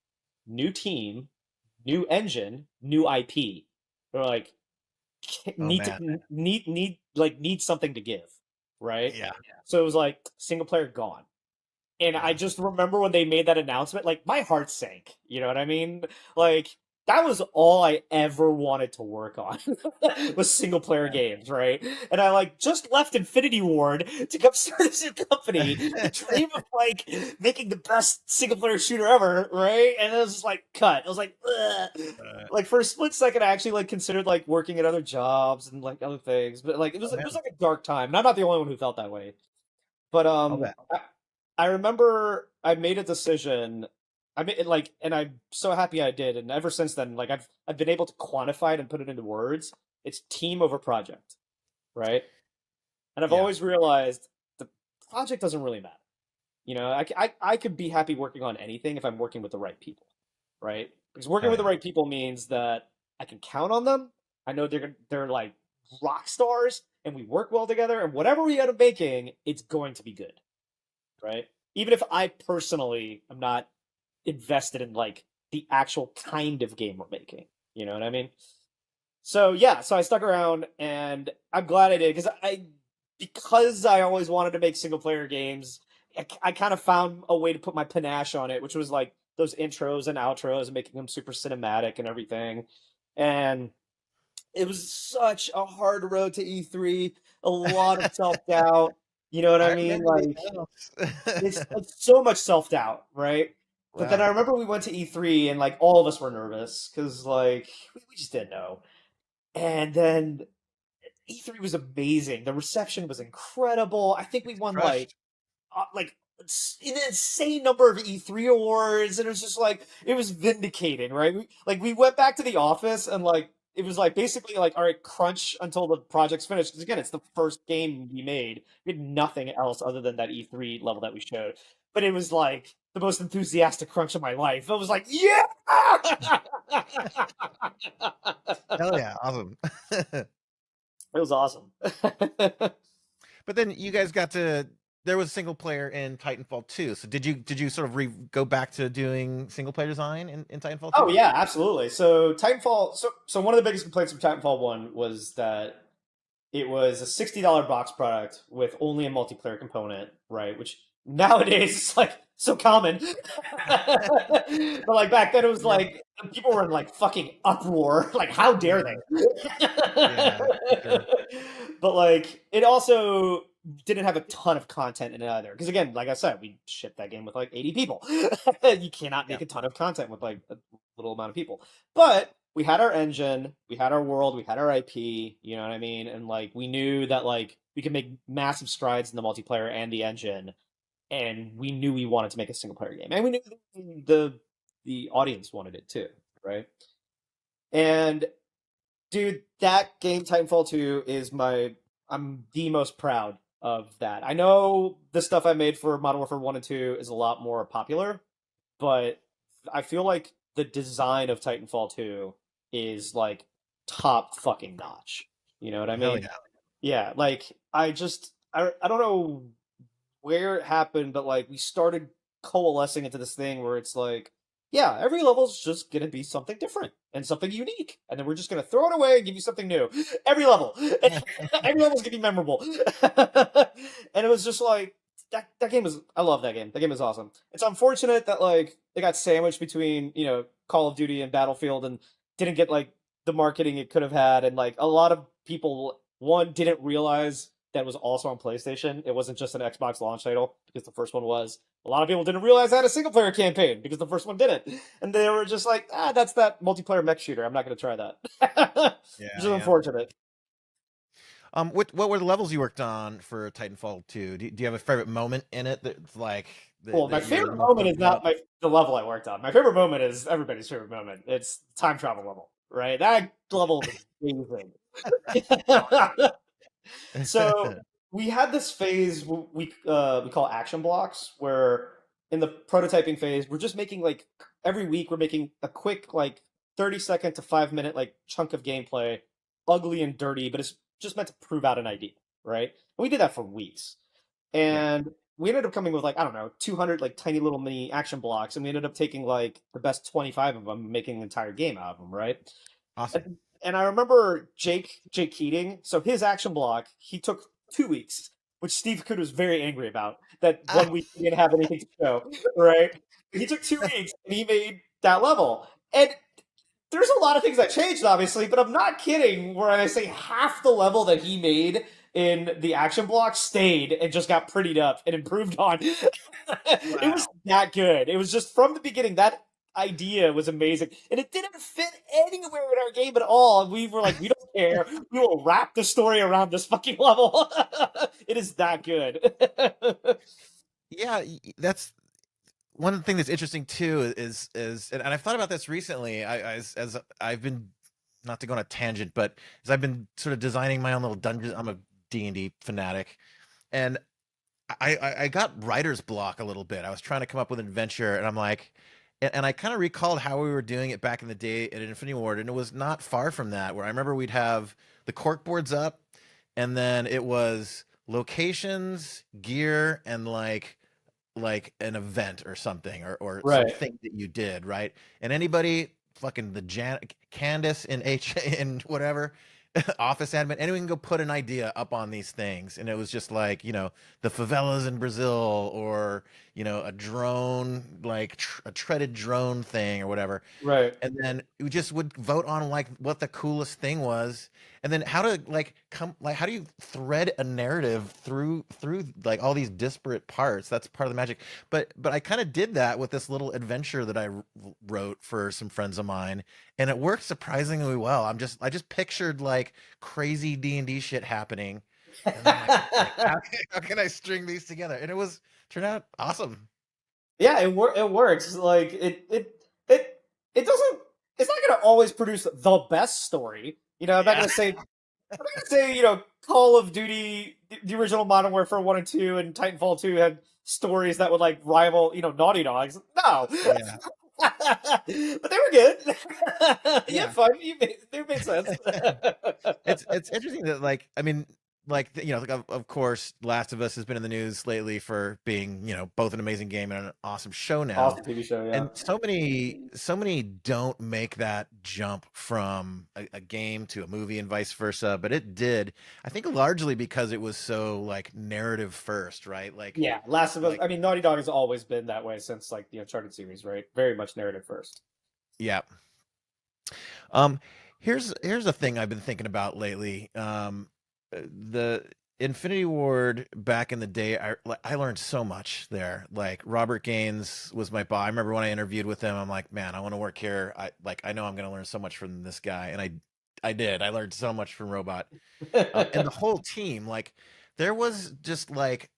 new team, new engine, new IP. They're like, Oh need man. to need something to give, right? Yeah. So it was like single player gone. And I Yeah. just remember when they made that announcement, like my heart sank. You know what I mean? Like that was all I ever wanted to work on was single player games, right? And I like just left Infinity Ward to come start this new company, the dream of like making the best single player shooter ever, right? And it was just like cut. I was like, ugh. Uh, Like for a split second, I actually like considered like working at other jobs and like other things, but like it was oh it was man. like a dark time. And I'm not the only one who felt that way. But I'll bet. I remember I made a decision. I mean, like, and I'm so happy I did. And ever since then, like, I've been able to quantify it and put it into words. It's team over project, right? And I've Yeah. always realized the project doesn't really matter. I could be happy working on anything if I'm working with the right people, right? Because working Hell with the yeah. right people means that I can count on them. I know they're like rock stars, and we work well together. And whatever we end up making, it's going to be good, right? Even if I personally am not invested in like the actual kind of game we're making. You know what I mean? So yeah, so I stuck around and I'm glad I did because I always wanted to make single player games. I kind of found a way to put my panache on it, which was like those intros and outros and making them super cinematic and everything. And it was such a hard road to E3, a lot of self doubt. You know what I I mean? remember the Like else. it's so much self doubt, right? But then I Wow. remember we went to E3 and like all of us were nervous because like we just didn't know. And then E3 was amazing. The reception was incredible. I think we won Crushed. like an insane number of E3 awards, and it was just like it was vindicating, right? We went back to the office and like it was like basically like all right, crunch until the project's finished because again, it's the first game we made. We had nothing else other than that E3 level that we showed, but it was like the most enthusiastic crunch of my life. I was like, yeah. Hell yeah. Awesome. It was awesome. But then you guys got to there was single player in Titanfall 2. So did you sort of go back to doing single player design in Titanfall Oh 2? yeah, absolutely. So Titanfall. So one of the biggest complaints of Titanfall 1 was that it was a $60 box product with only a multiplayer component, right? Which nowadays is like so common. But like back then it was Yeah. like people were in like fucking uproar. Like how dare Yeah. they? Yeah, for sure. But like it also didn't have a ton of content in it either. Because again, like I said, we shipped that game with like 80 people. You cannot Yeah. make a ton of content with like a little amount of people. But we had our engine, we had our world, we had our IP, you know what I mean? And like we knew that like we could make massive strides in the multiplayer and the engine, and we knew we wanted to make a single player game. And we knew the audience wanted it too, right? And dude, that game Titanfall 2 is I'm the most proud of that. I know the stuff I made for Modern Warfare 1 and 2 is a lot more popular, but I feel like the design of Titanfall 2 is like top fucking notch. You know what I Hell mean? yeah. Yeah, like I don't know where it happened, but like we started coalescing into this thing where it's like, yeah, every level's just gonna be something different and something unique, and then we're just gonna throw it away and give you something new. Every level, every level's gonna be memorable, and it was just like that game is. I love that game. That game is awesome. It's unfortunate that like they got sandwiched between Call of Duty and Battlefield and didn't get like the marketing it could have had, and like a lot of people one didn't realize that it was also on PlayStation. It wasn't just an Xbox launch title because the first one was. A lot of people didn't realize I had a single player campaign because the first one didn't, and they were just like, that's that multiplayer mech shooter. I'm not going to try that, which Yeah, is yeah. unfortunate. What were the levels you worked on for Titanfall 2? Do you have a favorite moment in it that's like Well, my that you're the favorite most moment is stoked about? not the level I worked on. My favorite moment is everybody's favorite moment. It's time travel level, right? That level is amazing. So we had this phase we call action blocks, where in the prototyping phase we're just making like every week we're making a quick like 30-second to 5 minute like chunk of gameplay, ugly and dirty, but it's just meant to prove out an idea, right? And we did that for weeks, Yeah, and we ended up coming with like I don't know 200 like tiny little mini action blocks, and we ended up taking like the best 25 of them, making an entire game out of them, right? awesome. And I remember Jake Keating. So his action block, he took 2 weeks, which Steve Kudo was very angry about. That Ah, 1 week he didn't have anything to show, right? He took 2 weeks and he made that level. And there's a lot of things that changed, obviously, but I'm not kidding. Where I say half the level that he made in the action block stayed and just got prettied up and improved on. It was wow. that good. It was just from the beginning that idea was amazing, and it didn't fit anywhere in our game at all. And we were like, we don't care. We will wrap the story around this fucking level. It is that good. Yeah, that's one thing that's interesting too and I've thought about this recently. As I've been, not to go on a tangent, but as I've been sort of designing my own little dungeon. I'm a D&D fanatic, and I got writer's block a little bit. I was trying to come up with an adventure, and I'm like, and I kind of recalled how we were doing it back in the day at Infinity Ward, and it was not far from that. Where I remember we'd have the cork boards up, and then it was locations, gear, and like an event or something, or Right. something that you did, right? And anybody, fucking the Candace in H in whatever office admin, anyone can go put an idea up on these things. And it was just like, the favelas in Brazil, or a drone, like a treaded drone thing or whatever. Right. And then we just would vote on like what the coolest thing was, and then how to how do you thread a narrative through like all these disparate parts. That's part of the magic. But I kind of did that with this little adventure that I wrote for some friends of mine, and it worked surprisingly well. I just pictured like crazy D&D shit happening, and then I'm like, okay, how can I string these together? And it was turned out awesome. Yeah, it works. Like it doesn't. It's not going to always produce the best story. I'm not Yeah. going to say Call of Duty, the original Modern Warfare 1 and 2, and Titanfall 2 had stories that would like rival, Naughty Dog's. No. Yeah. But they were good. Yeah, Yeah. fun. They made sense. It's interesting that, like, I mean, like, like, of course, Last of Us has been in the news lately for being, both an amazing game and an awesome show now. Awesome TV show, yeah. And so many don't make that jump from a game to a movie and vice versa, but it did. I think largely because it was so like narrative first, right? Yeah, Last of Us. Like I mean, Naughty Dog has always been that way since like the Uncharted series, right? Very much narrative first. yeah. Um, here's a thing I've been thinking about lately. The Infinity Ward back in the day, I learned so much there. Like Robert Gaines was my boss. I remember when I interviewed with him, I'm like, man, I want to work here. I know I'm going to learn so much from this guy, and I did. I learned so much from Robot, and the whole team. Like there was just like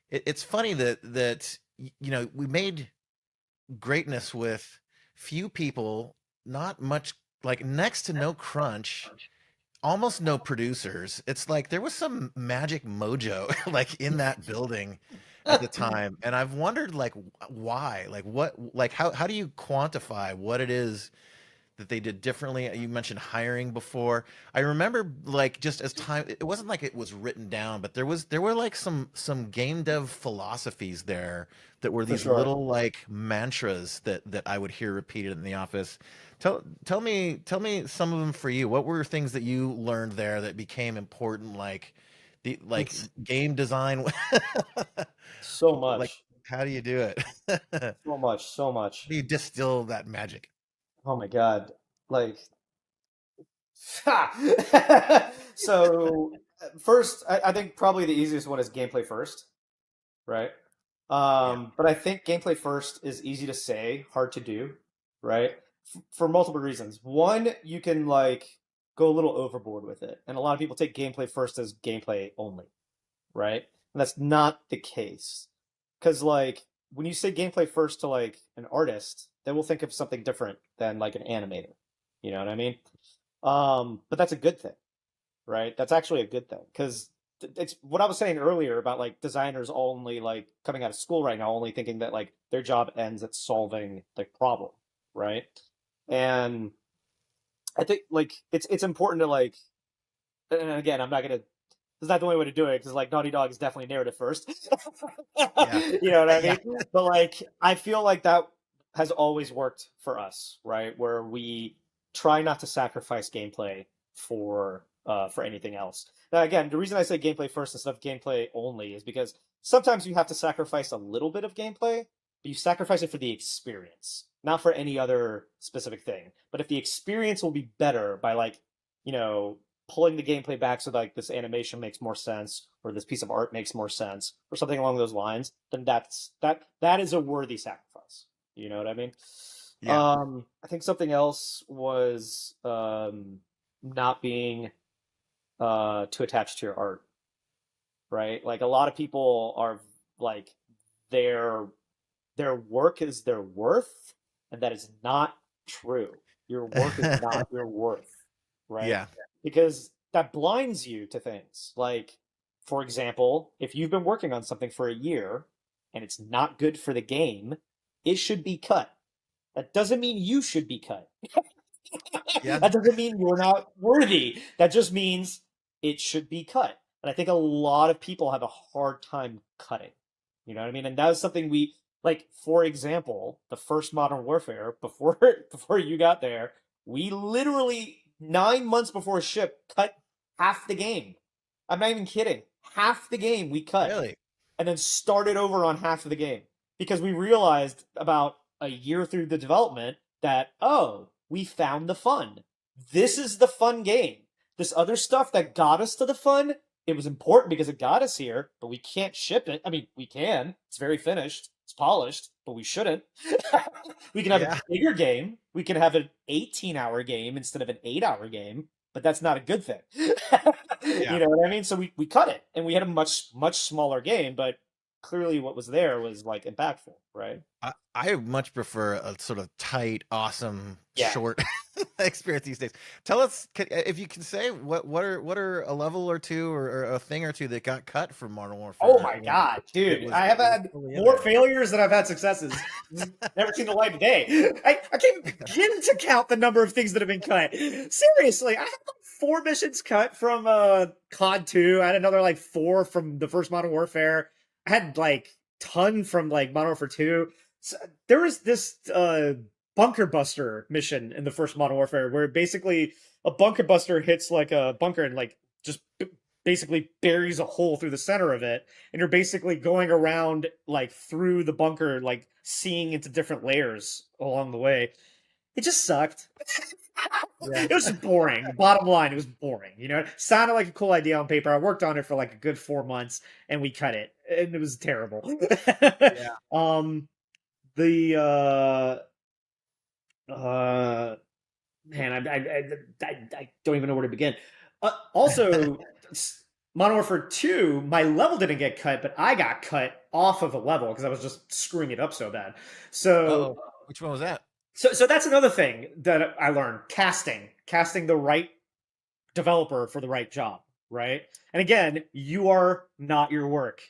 it's funny that we made greatness with few people, not much, like next to no crunch, almost no producers. It's like there was some magic mojo like in that building at the time, and I've wondered like why, like what, like how do you quantify what it is that they did differently? You mentioned hiring before. I remember like just as time, it wasn't like it was written down, but there were like some game dev philosophies there that were For these sure. little like mantras that I would hear repeated in the office. Tell me some of them for you. What were things that you learned there that became important, like the like It's game design? so Like, much, how do you do it? How so much, so much. do you distill that magic? Oh my God. Like, so first, I think probably the easiest one is gameplay first, right? Yeah. But I think gameplay first is easy to say, hard to do, right? For multiple reasons. One, you can like go a little overboard with it, and a lot of people take gameplay first as gameplay only, right? And that's not the case. Because like when you say gameplay first to like an artist, they will think of something different than like an animator. You know what I mean? But that's a good thing, right? That's actually a good thing because it's what I was saying earlier about like designers only like coming out of school right now, only thinking that like their job ends at solving the problem, right? And I think like it's important to like, and again, I'm not gonna. It's not the only way to do it because like Naughty Dog is definitely narrative first. Yeah. You know what I Yeah. mean? But like I feel like that has always worked for us, right? Where we try not to sacrifice gameplay for anything else. Now again, the reason I say gameplay first instead of gameplay only is because sometimes you have to sacrifice a little bit of gameplay, but you sacrifice it for the experience, not for any other specific thing. But if the experience will be better by like, you know, pulling the gameplay back so like this animation makes more sense or this piece of art makes more sense or something along those lines, then that is a worthy sacrifice. You know what I mean? Yeah. I think something else was not being too attached to your art, right? Like a lot of people are like their their work is their worth, and that is not true. Your work is not your worth, right? Yeah. Because that blinds you to things. Like, for example, if you've been working on something for a year and it's not good for the game, it should be cut. That doesn't mean you should be cut. Yeah. That doesn't mean you're not worthy. That just means it should be cut. And I think a lot of people have a hard time cutting. You know what I mean? And that was something we like, for example, the first Modern Warfare, before before you got there, we literally 9 months before ship cut half the game. I'm not even kidding. Half the game we cut Really? and then started over on half of the game because we realized about a year through the development that, oh, we found the fun. This is the fun game. This other stuff that got us to the fun, it was important because it got us here, but we can't ship it. I mean, we can. It's very finished. It's polished, but we shouldn't. We can have a Yeah. bigger game. We can have an 18-hour game instead of an 8-hour game, but that's not a good thing. You Yeah. know what I mean? So we cut it and we had a much smaller game, but clearly what was there was like impactful, right? I much prefer a sort of tight, awesome, Yeah. short experience these days. Tell us if you can say what are a level or two or a thing or two that got cut from Modern Oh Warfare my God, that dude. I have that was had fully in more there. failures than I've had successes. Never seen the light of day. I can't even begin to count the number of things that have been cut. Seriously, I had like 4 missions cut from COD 2. I had another like 4 from the first Modern Warfare. I had like ton from like Modern Warfare 2. So, there was this bunker buster mission in the first Modern Warfare where basically a bunker buster hits like a bunker and like just basically buries a hole through the center of it, and you're basically going around like through the bunker like seeing into different layers along the way. It just sucked. Yeah. It was just boring. Bottom line, it was boring. You know, it sounded like a cool idea on paper. I worked on it for like a good 4 months and we cut it, and it was terrible. Yeah. um the uh man, I don't even know where to begin. Also, Modern Warfare 2, my level didn't get cut, but I got cut off of a level because I was just screwing it up so bad. So, Uh-oh. Which one was that? so that's another thing that I learned: casting the right developer for the right job, right? And again, you are not your work,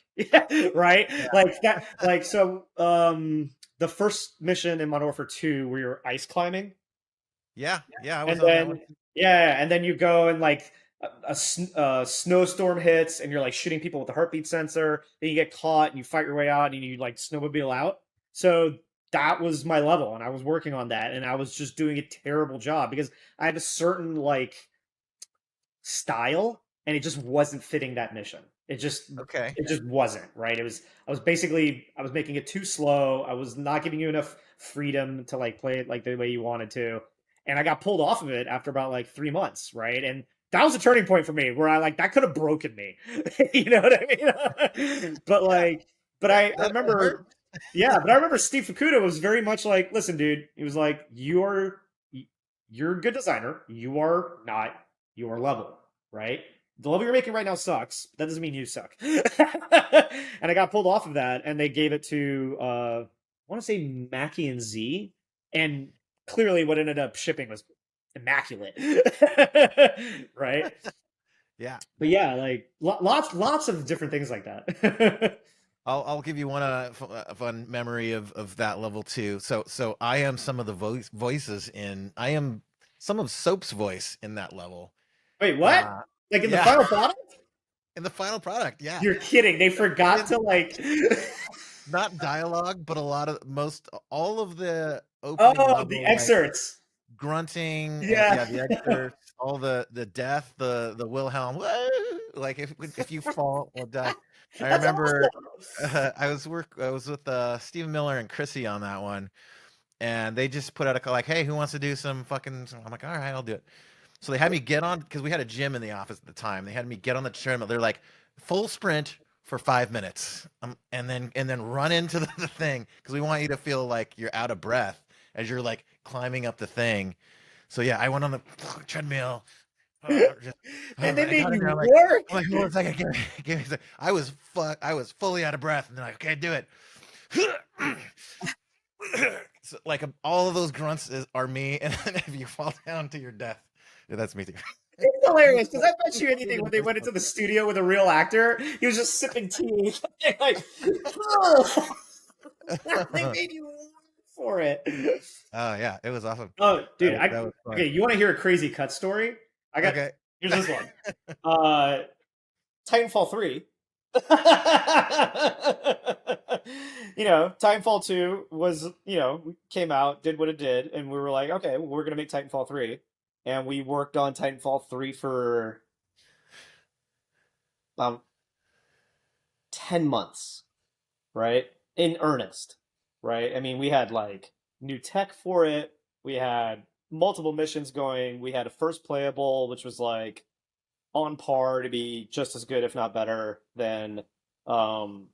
right? Like that, like so. The first mission in Modern Warfare 2, where you're ice climbing, Yeah, I was And on that one. then yeah, and then you go and like a snowstorm hits, and you're like shooting people with a heartbeat sensor. Then you get caught, and you fight your way out, and you like snowmobile out. So that was my level, and I was working on that, and I was just doing a terrible job because I had a certain like style, and it just wasn't fitting that mission. Okay. It just wasn't right. I was making it too slow. I was not giving you enough freedom to like play it like the way you wanted to, and I got pulled off of it after about like 3 months, right? And that was a turning point for me where I like that could have broken me. You know what I mean? But Yeah, like, I that hurt. remember, yeah, but I remember Steve Fukuda was very much like, listen, dude, he was like, you're a good designer. You are not your level, right? The level you're making right now sucks. That doesn't mean you suck. And I got pulled off of that, and they gave it to I want to say Mackie and Z, and clearly what ended up shipping was immaculate, right? Yeah. But yeah, like lots of different things like that. I'll give you one fun memory of that level too. So I am some of the voices in. I am some of Soap's voice in that level. Wait, what? Uh, Like in the yeah, final product? in the final product. Yeah, You're kidding. They forgot it's to like not dialogue, but a lot of most all of the opening Oh, the level like excerpts. grunting and Yeah. yeah, the excerpts, all the death, the Wilhelm, "Whoa," like if you fall or die. I That's remember awesome. I was with Stephen Miller and Chrissy on that one, and they just put out a call like, "Hey, who wants to do some fucking?" I'm like, "All right, I'll do it." So they had me get on because we had a gym in the office at the time. They had me get on the treadmill. They're like, full sprint for 5 minutes, and then run into the thing because we want you to feel like you're out of breath as you're like climbing up the thing. So yeah, I went on the treadmill. Just, And they I made got in you there. work. I'm like, hold on a second, give me a second. I was fully out of breath, and then like, okay, do it. So, like all of those grunts are me, and then if you fall down to your death, yeah, that's me too. It's hilarious because I bet you anything when they went into the studio with a real actor, he was just sipping tea. Like, oh, they made you work for it. Oh yeah, it was awesome. Oh, dude, That was fun. okay, you want to hear a crazy cut story? I got Okay. Here's this one. Uh Titanfall 3. Titanfall 2 was, came out, did what it did, and we were like, okay, we're gonna make Titanfall 3. And we worked on Titanfall 3 for about 10 months, right? In earnest, right? I mean, we had like new tech for it. We had multiple missions going. We had a first playable, which was like on par to be just as good, if not better, um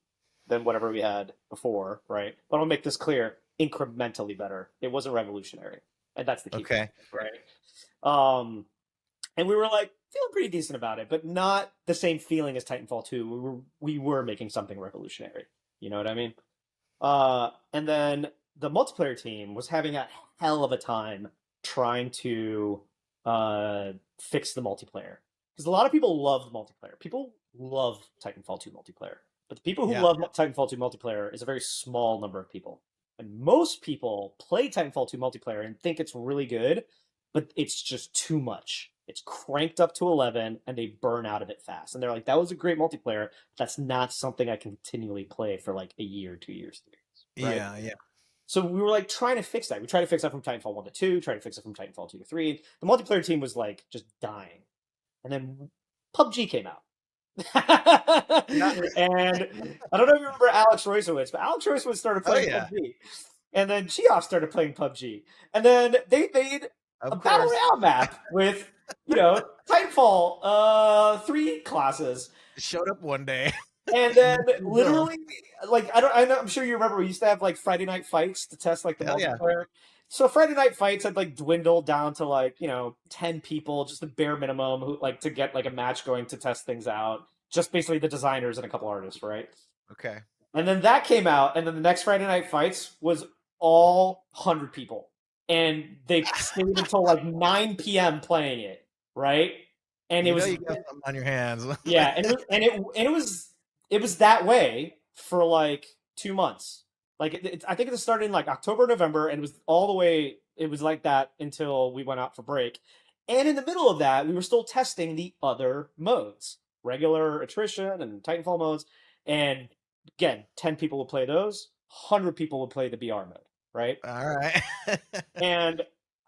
than whatever we had before, right? But I'll make this clear: incrementally better. It wasn't revolutionary, and that's the key point, Okay. right? Um, and we were like feeling pretty decent about it, but not the same feeling as Titanfall 2. We were making something revolutionary. You know what I mean? And then the multiplayer team was having a hell of a time trying to fix the multiplayer because a lot of people loved multiplayer. People love Titanfall 2 multiplayer, but the people who Yeah. love Titanfall 2 multiplayer is a very small number of people. And most people play Titanfall 2 multiplayer and think it's really good, but it's just too much. It's cranked up to 11 and they burn out of it fast. And they're like, that was a great multiplayer. That's not something I continually play for like a year, 2 years, 3 years, right? Yeah. Yeah. So we were like trying to fix that. We tried to fix that from Titanfall 1 to 2, tried to fix it from Titanfall 2 to 3. The multiplayer team was like just dying. And then PUBG came out. Yeah. And I don't know if you remember Alex Roycewicz, but Alex Roycewicz started Oh playing yeah. PUBG. And then Geoff started playing PUBG. And then they made a Of battle course. royale map with, Titanfall 3 classes. Showed up one day. And then Boom. literally, like I'm sure you remember we used to have like Friday night fights to test like the Hell yeah. multiplayer. So Friday night fights had like dwindled down to like, 10 people, just the bare minimum who like to get like a match going to test things out. Just basically the designers and a couple artists, right? Okay. And then that came out, and then the next Friday night fights was all 100 people. And they stayed until like 9 p.m. playing it, right? And it You know was you got something on your hands. yeah, it was that way for like 2 months. Like I think it started in like October, November, and it was all the way it was like that until we went out for break. And in the middle of that, we were still testing the other modes, regular attrition and Titanfall modes. And again, 10 people would play those, 100 people would play the BR mode, right? All right. And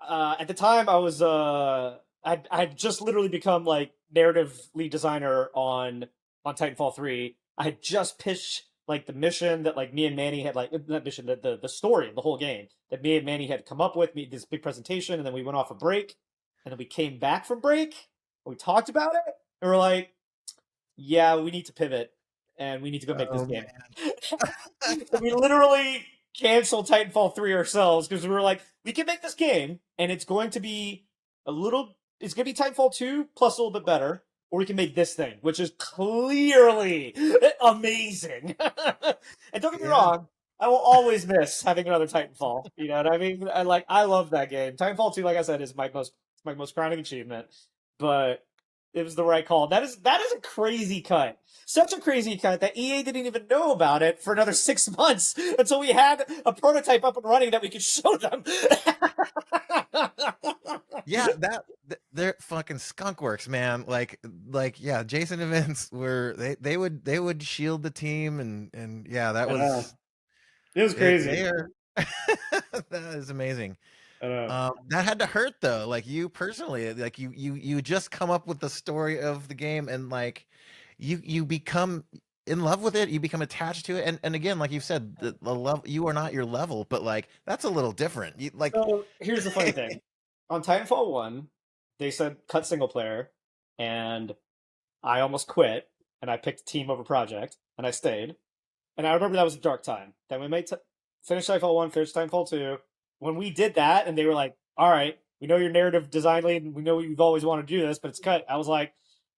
at the time, I'd just literally become like narrative lead designer on Titanfall 3. I had just pitched like the mission that like me and Manny had like not mission the story of the whole game that me and Manny had come up with, me this big presentation, and then we went off a break, and then we came back from break, and we talked about it, and we're like, yeah, we need to pivot and we need to go make this Oh game. man. So we literally canceled Titanfall 3 ourselves because we were like, we can make this game and it's going to be it's going to be Titanfall 2 plus a little bit better, or we can make this thing, which is clearly amazing. And don't get me Yeah. wrong, I will always miss having another Titanfall. You know what I mean? I love that game. Titanfall 2, like I said, is my most crowning achievement, but it was the right call. That is a crazy cut. Such a crazy cut that EA didn't even know about it for another 6 months until we had a prototype up and running that we could show them. Yeah, they're fucking skunkworks, man. Yeah, Jason and Vince were they would shield the team, and yeah, that I know. was It was they crazy. are that is amazing. I know. That had to hurt though, like you personally, like you just come up with the story of the game, and like you become in love with it, you become attached to it, and again, like you said, the level, you are not your level, but like that's a little different. You like So here's the funny thing. On Titanfall 1, they said cut single player, and I almost quit, and I picked team over project, and I stayed. And I remember that was a dark time. Then we finished Titanfall 1, finished Titanfall 2. When we did that, and they were like, all right, we know you're narrative design lead, and we know you've always wanted to do this, but it's cut. I was like,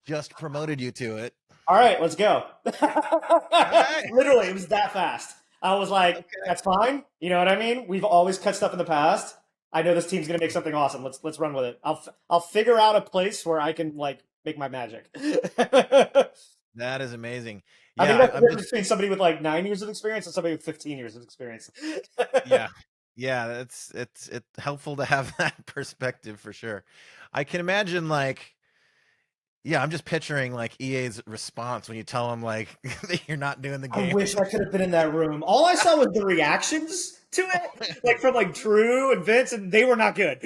just promoted you to it. all right, let's go. All right. Literally, it was that fast. I was like, Okay. that's fine. You know what I mean? We've always cut stuff in the past. I know this team's gonna make something awesome. Let's run with it. I'll figure out a place where I can like make my magic. That is amazing. I think Yeah, that's the I'm difference just between somebody with like 9 years of experience and somebody with 15 years of experience. yeah. Yeah, it's helpful to have that perspective for sure. I can imagine like yeah, I'm just picturing like EA's response when you tell them like that you're not doing the I game. wish I could have been in that room. All I saw was the reactions to it, like from like Drew and Vince, and they were not good.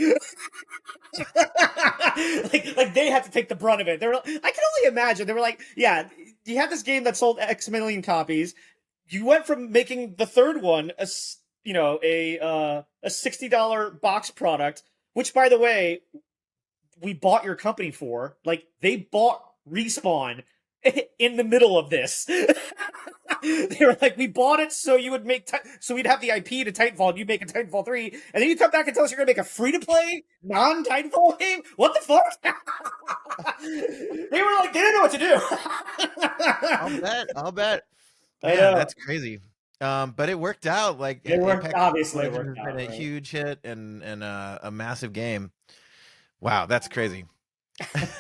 Like they had to take the brunt of it. They were. I can only imagine. They were like, yeah, you had this game that sold X million copies. You went from making the third one a $60 box product, which by the way, we bought your company for. Like they bought Respawn in the middle of this. They were like, we bought it so you would so we'd have the IP to Titanfall, and you make a Titanfall 3, and then you come back and tell us you're gonna make a free to play non Titanfall game. What the fuck? They were like, they didn't know what to I'll do. bet. I'll bet. I Man, know. that's crazy. But it worked out. Like It worked. Apex Obviously, it Legends worked has been out, a right? huge hit and a massive game. Wow, that's crazy.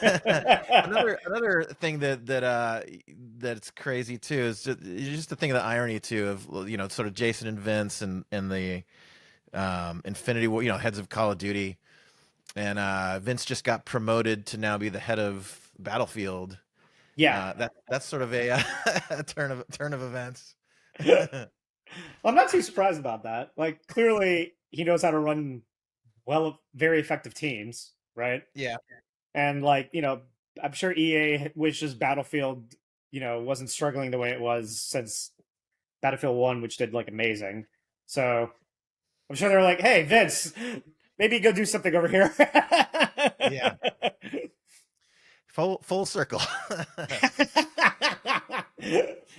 Another thing that's crazy too is just to think of the irony too of sort of Jason and Vince and the Infinity War, heads of Call of Duty, and Vince just got promoted to now be the head of Battlefield. Yeah. That's sort of a, a turn of events. I'm not too surprised about that. Like, clearly, he knows how to run very effective teams, right? Yeah. And like, I'm sure EA wishes Battlefield, wasn't struggling the way it was since Battlefield 1, which did like amazing. So I'm sure they were like, hey, Vince, maybe go do something over here. Yeah. Full circle.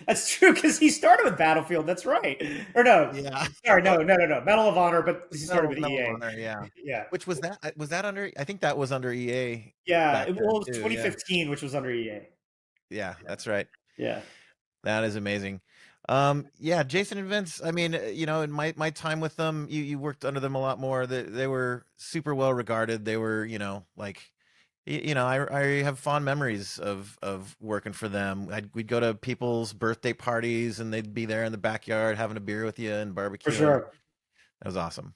That's true because he started with Battlefield. That's right. Or no, Yeah. sorry, no. Medal of Honor, but he started with Medal of EA. Honor, yeah. Yeah, Which was that under? I think that was under EA yeah. back Well, then it was too. Yeah. 2015, which was under EA. Yeah, that's right. Yeah, That is amazing. Yeah, Jason and Vince, I mean, in my time with them, you worked under them a lot more. They were super well regarded. They were, like I have fond memories of working for them. We'd go to people's birthday parties and they'd be there in the backyard having a beer with you and for barbecuing. sure. That was awesome.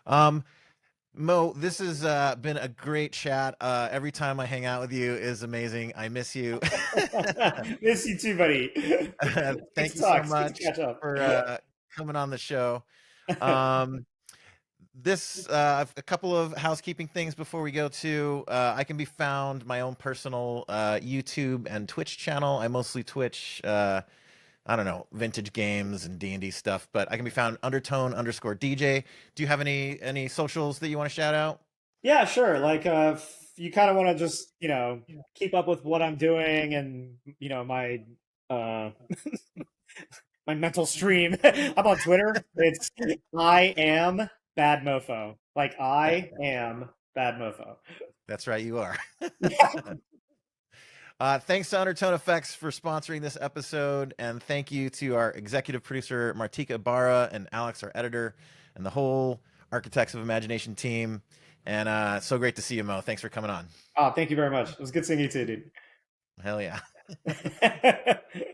Um, Mo, this has been a great chat. Every time I hang out with you is amazing. I miss you. Miss you too, buddy. Good Thank to you so talk. It's good to much catch up. for coming on the show. Um, this a couple of housekeeping things before we go to. I can be found my own personal YouTube and Twitch channel. I mostly Twitch. I don't know, vintage games and D&D stuff, but I can be found undertone_DJ. Do you have any socials that you want to shout out? Yeah, sure. Like, if you kind of want to just, keep up with what I'm doing and, uh, my mental stream. I'm on Twitter. It's I am bad mofo. Like That, I am bad mofo. that's right, you are. Thanks to Undertone Effects for sponsoring this episode, and thank you to our executive producer Martika Ibarra and Alex, our editor, and the whole Architects of Imagination team. And so great to see you, Mo. Thanks for coming on. Oh, thank you very much. It was good seeing you too, Hell yeah. dude.